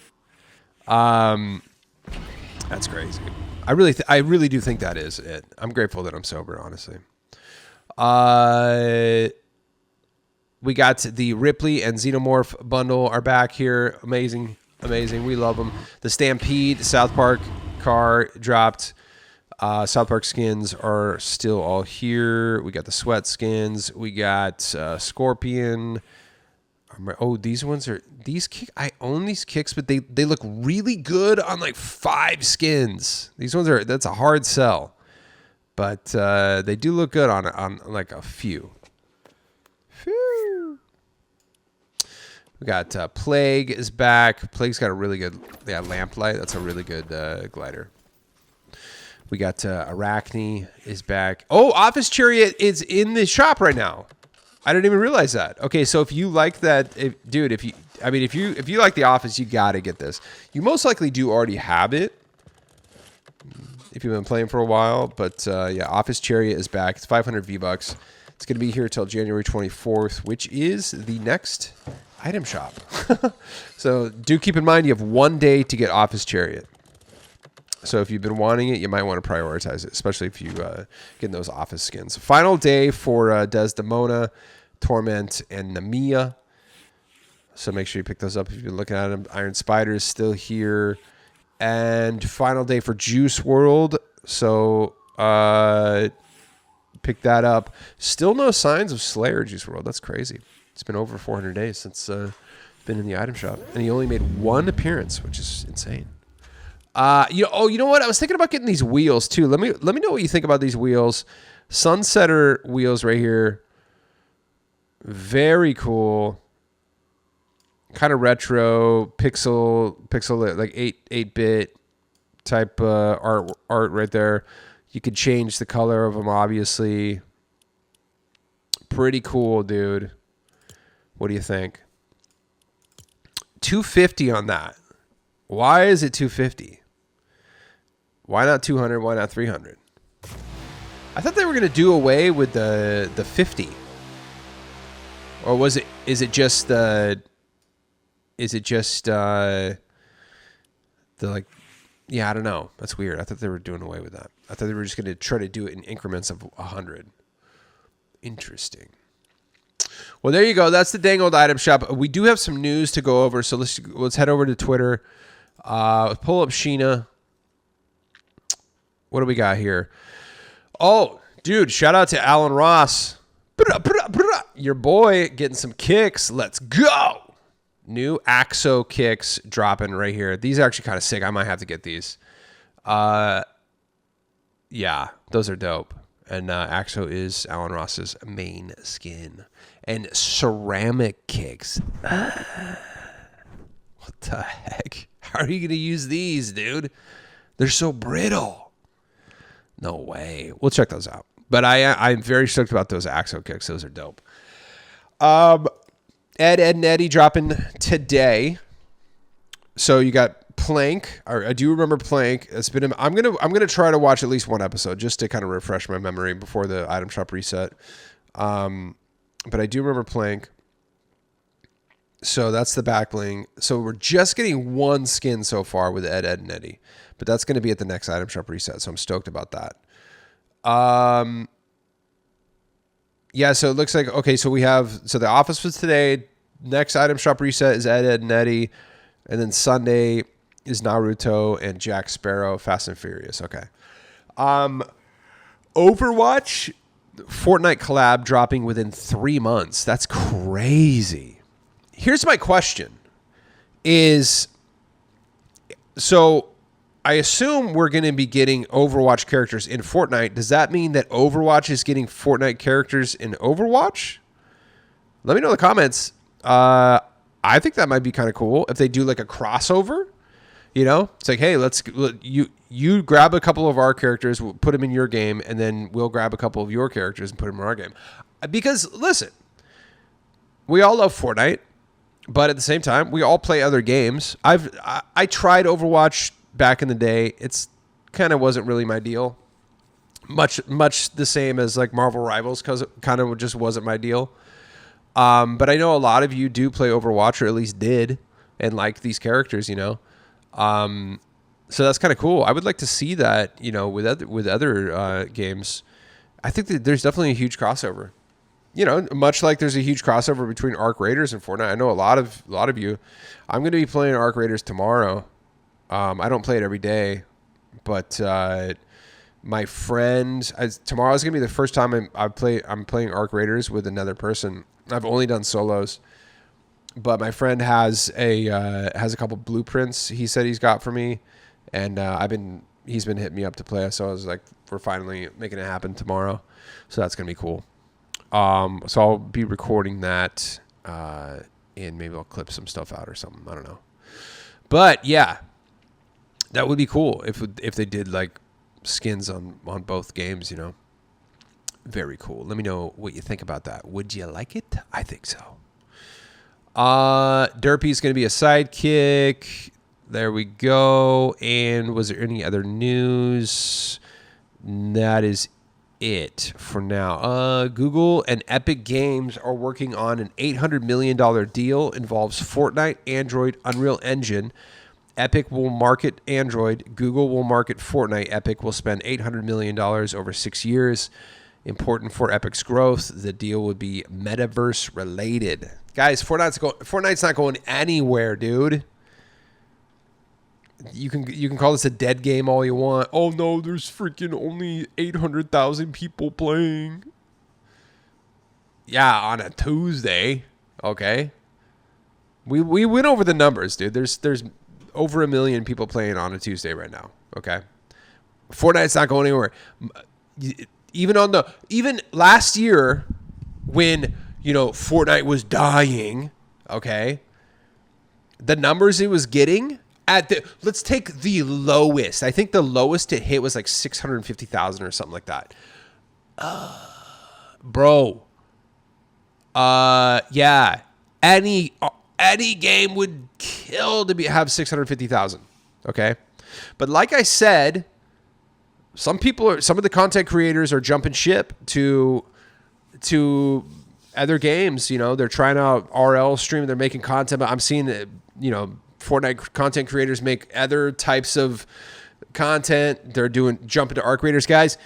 That's crazy. I really do think that is it. I'm grateful that I'm sober, honestly. We got the Ripley and Xenomorph bundle are back here. Amazing. We love them. The Stampede South Park car dropped. South Park skins are still all here. We got the sweat skins. We got Scorpion. Oh, these ones are I own these kicks, but they look really good on like 5 skins. These ones that's a hard sell, but they do look good on like a few. Phew. We got Plague is back. Plague's got a really good Lamplight. That's a really good glider. We got Arachne is back. Oh, Office Chariot is in the shop right now. I didn't even realize that. Okay, so if you like that, dude, if you like The Office, you gotta get this. You most likely do already have it if you've been playing for a while. But yeah, Office Chariot is back. It's 500 V-Bucks. It's gonna be here till January 24th, which is the next item shop. So do keep in mind you have 1 day to get Office Chariot. So if you've been wanting it, you might want to prioritize it, especially if you get those Office skins. Final day for Desdemona, Torment, and Namiya. So make sure you pick those up if you've been looking at them. Iron Spider is still here. And final day for Juice World. So pick that up. Still no signs of Slayer Juice World. That's crazy. It's been over 400 days since been in the item shop, and he only made 1 appearance, which is insane. You know what? I was thinking about getting these wheels too. Let me know what you think about these wheels. Sunsetter wheels right here. Very cool. Kind of retro pixel like 8-bit type art right there. You could change the color of them, obviously. Pretty cool, dude. What do you think? $250 on that. Why is it $250? Why not $200? Why not $300? I thought they were gonna do away with the 50. Or was it? Is it just the like? Yeah, I don't know. That's weird. I thought they were doing away with that. I thought they were just gonna try to do it in increments of 100. Interesting. Well, there you go. That's the dang old item shop. We do have some news to go over, so let's head over to Twitter. Pull up Sheena. What do we got here? Oh, dude, shout out to Alan Ross. Your boy getting some kicks. Let's go. New Axo kicks dropping right here. These are actually kind of sick. I might have to get these. Yeah, those are dope. And Axo is Alan Ross's main skin. And ceramic kicks. What the heck? How are you going to use these, dude? They're so brittle. No way. We'll check those out. But I'm very stoked about those Axo kicks. Those are dope. Ed and Eddie dropping today. So you got Plank. I do remember Plank. It's been. I'm gonna try to watch at least one episode just to kind of refresh my memory before the item shop reset. But I do remember Plank. So that's the back bling. So we're just getting 1 skin so far with Ed, and Eddie. But that's going to be at the next item shop reset. So I'm stoked about that. Yeah, so it looks like, okay, so we have, so the office was today. Next item shop reset is Ed, and Eddie. And then Sunday is Naruto and Jack Sparrow, Fast and Furious. Okay. Overwatch, Fortnite collab dropping within 3 months. That's crazy. Here's my question is, so I assume we're going to be getting Overwatch characters in Fortnite. Does that mean that Overwatch is getting Fortnite characters in Overwatch? Let me know in the comments. I think that might be kind of cool if they do like a crossover. You know, it's like, hey, you grab a couple of our characters, we'll put them in your game, and then we'll grab a couple of your characters and put them in our game. Because listen, we all love Fortnite, but at the same time, we all play other games. I tried Overwatch back in the day. It's kind of wasn't really my deal. Much the same as like Marvel Rivals, because it kind of just wasn't my deal. But I know a lot of you do play Overwatch, or at least did, and like these characters, you know. So that's kind of cool. I would like to see that, you know, with other games. I think that there's definitely a huge crossover. You know, much like there's a huge crossover between Arc Raiders and Fortnite. I know a lot of you. I'm going to be playing Arc Raiders tomorrow. I don't play it every day, but my friend, tomorrow's going to be the first time I'm playing Arc Raiders with another person. I've only done solos, but my friend has a couple blueprints he said he's got for me, and he's been hitting me up to play. So I was like, we're finally making it happen tomorrow. So that's going to be cool. So I'll be recording that and maybe I'll clip some stuff out or something. I don't know. But yeah, that would be cool if they did like skins on both games, you know. Very cool. Let me know what you think about that. Would you like it? I think so. Derpy's going to be a sidekick. There we go. And was there any other news? That is it for now. Google and Epic Games are working on an $800 million deal. Involves Fortnite, Android, Unreal Engine. Epic will market Android. Google will market Fortnite. Epic will spend $800 million over 6 years. Important for Epic's growth. The deal would be metaverse related. Guys, Fortnite's not going anywhere, dude. You can call this a dead game all you want. Oh no, there's freaking only 800,000 people playing. Yeah, on a Tuesday. Okay. We went over the numbers, dude. There's over 1 million people playing on a Tuesday right now. Okay. Fortnite's not going anywhere. Even last year when, you know, Fortnite was dying, okay, the numbers it was getting let's take the lowest. I think the lowest it hit was like 650,000 or something like that. Bro. Yeah. Any game would kill to have 650,000. Okay. But like I said, some of the content creators are jumping ship to other games. You know, they're trying out RL stream. They're making content, but I'm seeing, you know, Fortnite content creators make other types of content. They're jumping to Arc Raiders. Guys,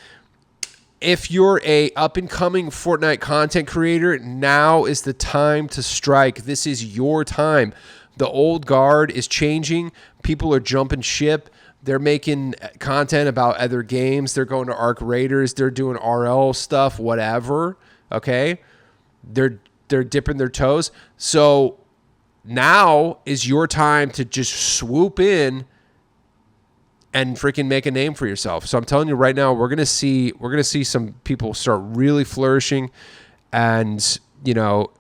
if you're a up and coming Fortnite content creator, now is the time to strike. This is your time. The old guard is changing. People are jumping ship. They're making content about other games. They're going to Arc Raiders. They're doing RL stuff, whatever. Okay? They're dipping their toes. So now is your time to just swoop in and freaking make a name for yourself. So I'm telling you right now, we're gonna see some people start really flourishing, and you know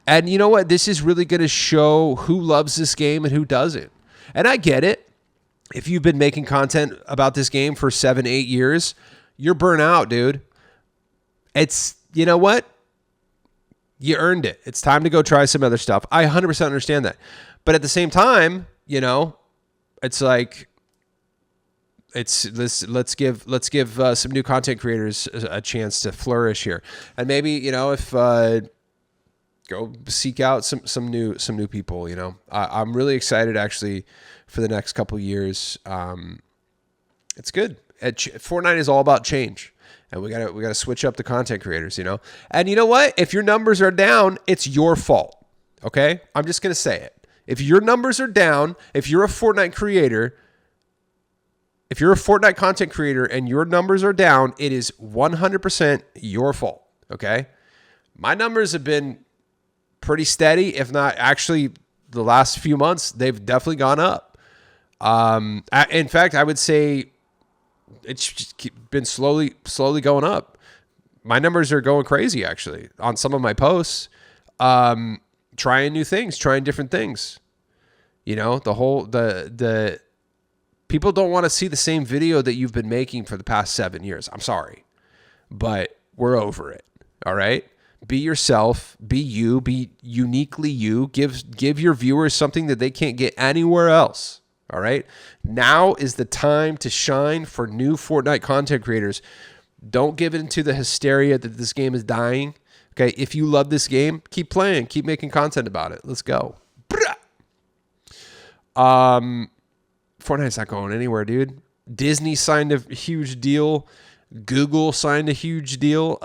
what? This is really gonna show who loves this game and who doesn't. And I get it. If you've been making content about this game for 7-8 years, you're burnt out, dude. It's, you know what? You earned it. It's time to go try some other stuff. I 100% understand that. But at the same time, you know, it's like, let's give some new content creators a chance to flourish here. And maybe, you know, if go seek out some new people, you know. I'm really excited actually for the next couple years. It's good. Fortnite is all about change. And we gotta switch up the content creators, you know. And you know what? If your numbers are down, it's your fault. Okay? I'm just gonna say it. If your numbers are down, if you're a Fortnite creator, if you're a Fortnite content creator and your numbers are down, it is 100% your fault. Okay? My numbers have been pretty steady, if not actually the last few months, they've definitely gone up. In fact, I would say it's just been slowly going up. My numbers are going crazy actually on some of my posts. Trying new things, trying different things. You know, the people don't want to see the same video that you've been making for the past 7 years. I'm sorry, but we're over it. All right. Be yourself, be you, be uniquely you. Give your viewers something that they can't get anywhere else. All right. Now is the time to shine for new Fortnite content creators. Don't give into the hysteria that this game is dying. Okay. If you love this game, keep playing, keep making content about it. Let's go. Fortnite's not going anywhere, dude. Disney signed a huge deal. Google signed a huge deal.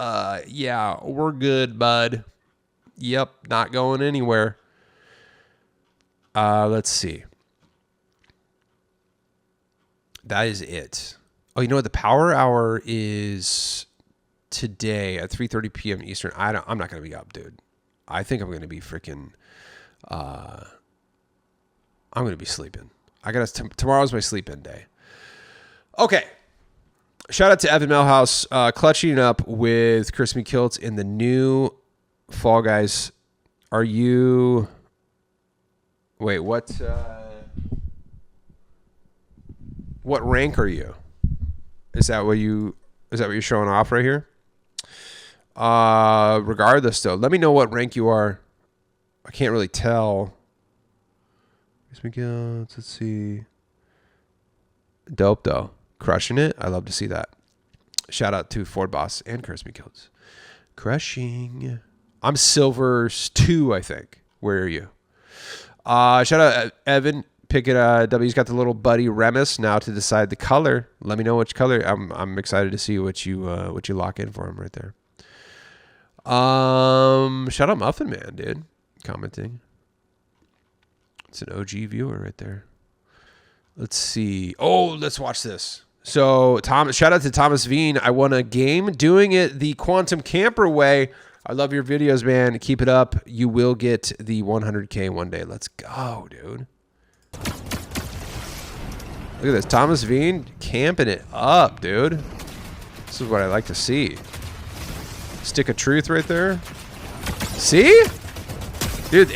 Yeah, we're good, bud. Yep, not going anywhere. Let's see. That is it. Oh, you know what? The Power Hour is today at 3:30 p.m. Eastern. I'm not going to be up, dude. I think I'm going to be freaking... I'm going to be sleeping. Tomorrow's my sleep-in day. Okay. Shout out to Evan Melhouse, clutching up with Crispy Kilts in the new Fall Guys. Are you Wait, what rank are you? Is that what you're showing off right here? Regardless though, let me know what rank you are. I can't really tell. Let's see. Dope though. Crushing it. I love to see that. Shout out to Ford Boss and Curse Me Codes. Crushing. I'm silver 2, I think. Where are you? Shout out Evan. Pick it. W's got the little buddy Remus now to decide the color. Let me know which color. I'm excited to see what you lock in for him right there. Shout out Muffin Man, dude. Commenting. It's an OG viewer right there. Let's see. Oh, let's watch this. So, shout out to Thomas Veen. I won a game doing it the Quantum Camper way. I love your videos, man. Keep it up. You will get the 100K one day. Let's go, dude. Look at this. Thomas Veen camping it up, dude. This is what I like to see. Stick of truth right there. See? Dude,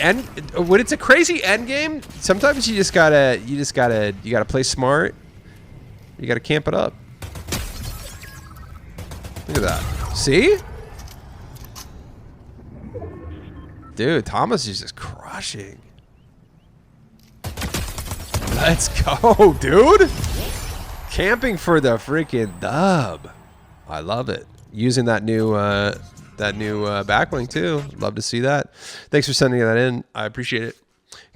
when it's a crazy end game, sometimes you gotta play smart. You gotta camp it up. Look at that. See? Dude, Thomas is just crushing. Let's go, dude. Camping for the freaking dub. I love it. Using that new backlink too. Love to see that. Thanks for sending that in. I appreciate it.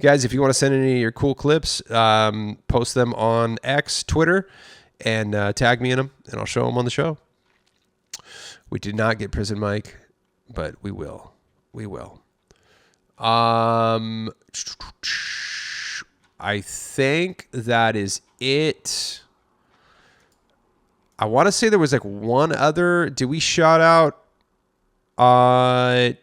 Guys, if you want to send any of your cool clips, post them on X, Twitter, and tag me in them, and I'll show them on the show. We did not get Prison Mike, but we will. We will. I think that is it. I want to say there was like one other. Did we shout out? I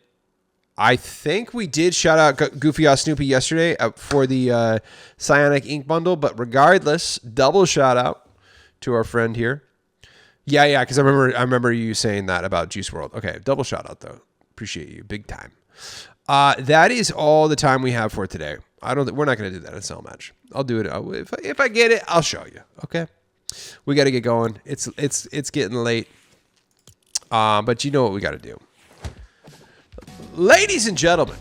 think we did shout out Goofy Ass Snoopy yesterday for the Psionic Ink bundle, but regardless, double shout out to our friend here. Yeah, because I remember you saying that about Juice WRLD. Okay, double shout out though. Appreciate you, big time. That is all the time we have for today. We're not going to do that in Cell Match. I'll do it if I get it. I'll show you. Okay, we got to get going. It's getting late. But you know what we got to do. Ladies and gentlemen,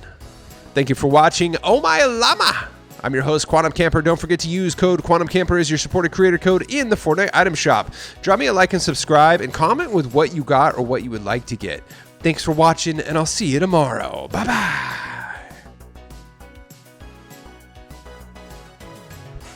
thank you for watching Oh My Llama. I'm your host, Quantum Camper. Don't forget to use code Quantum Camper as your supported creator code in the Fortnite item shop. Drop me a like and subscribe and comment with what you got or what you would like to get. Thanks for watching, and I'll see you tomorrow. Bye-bye.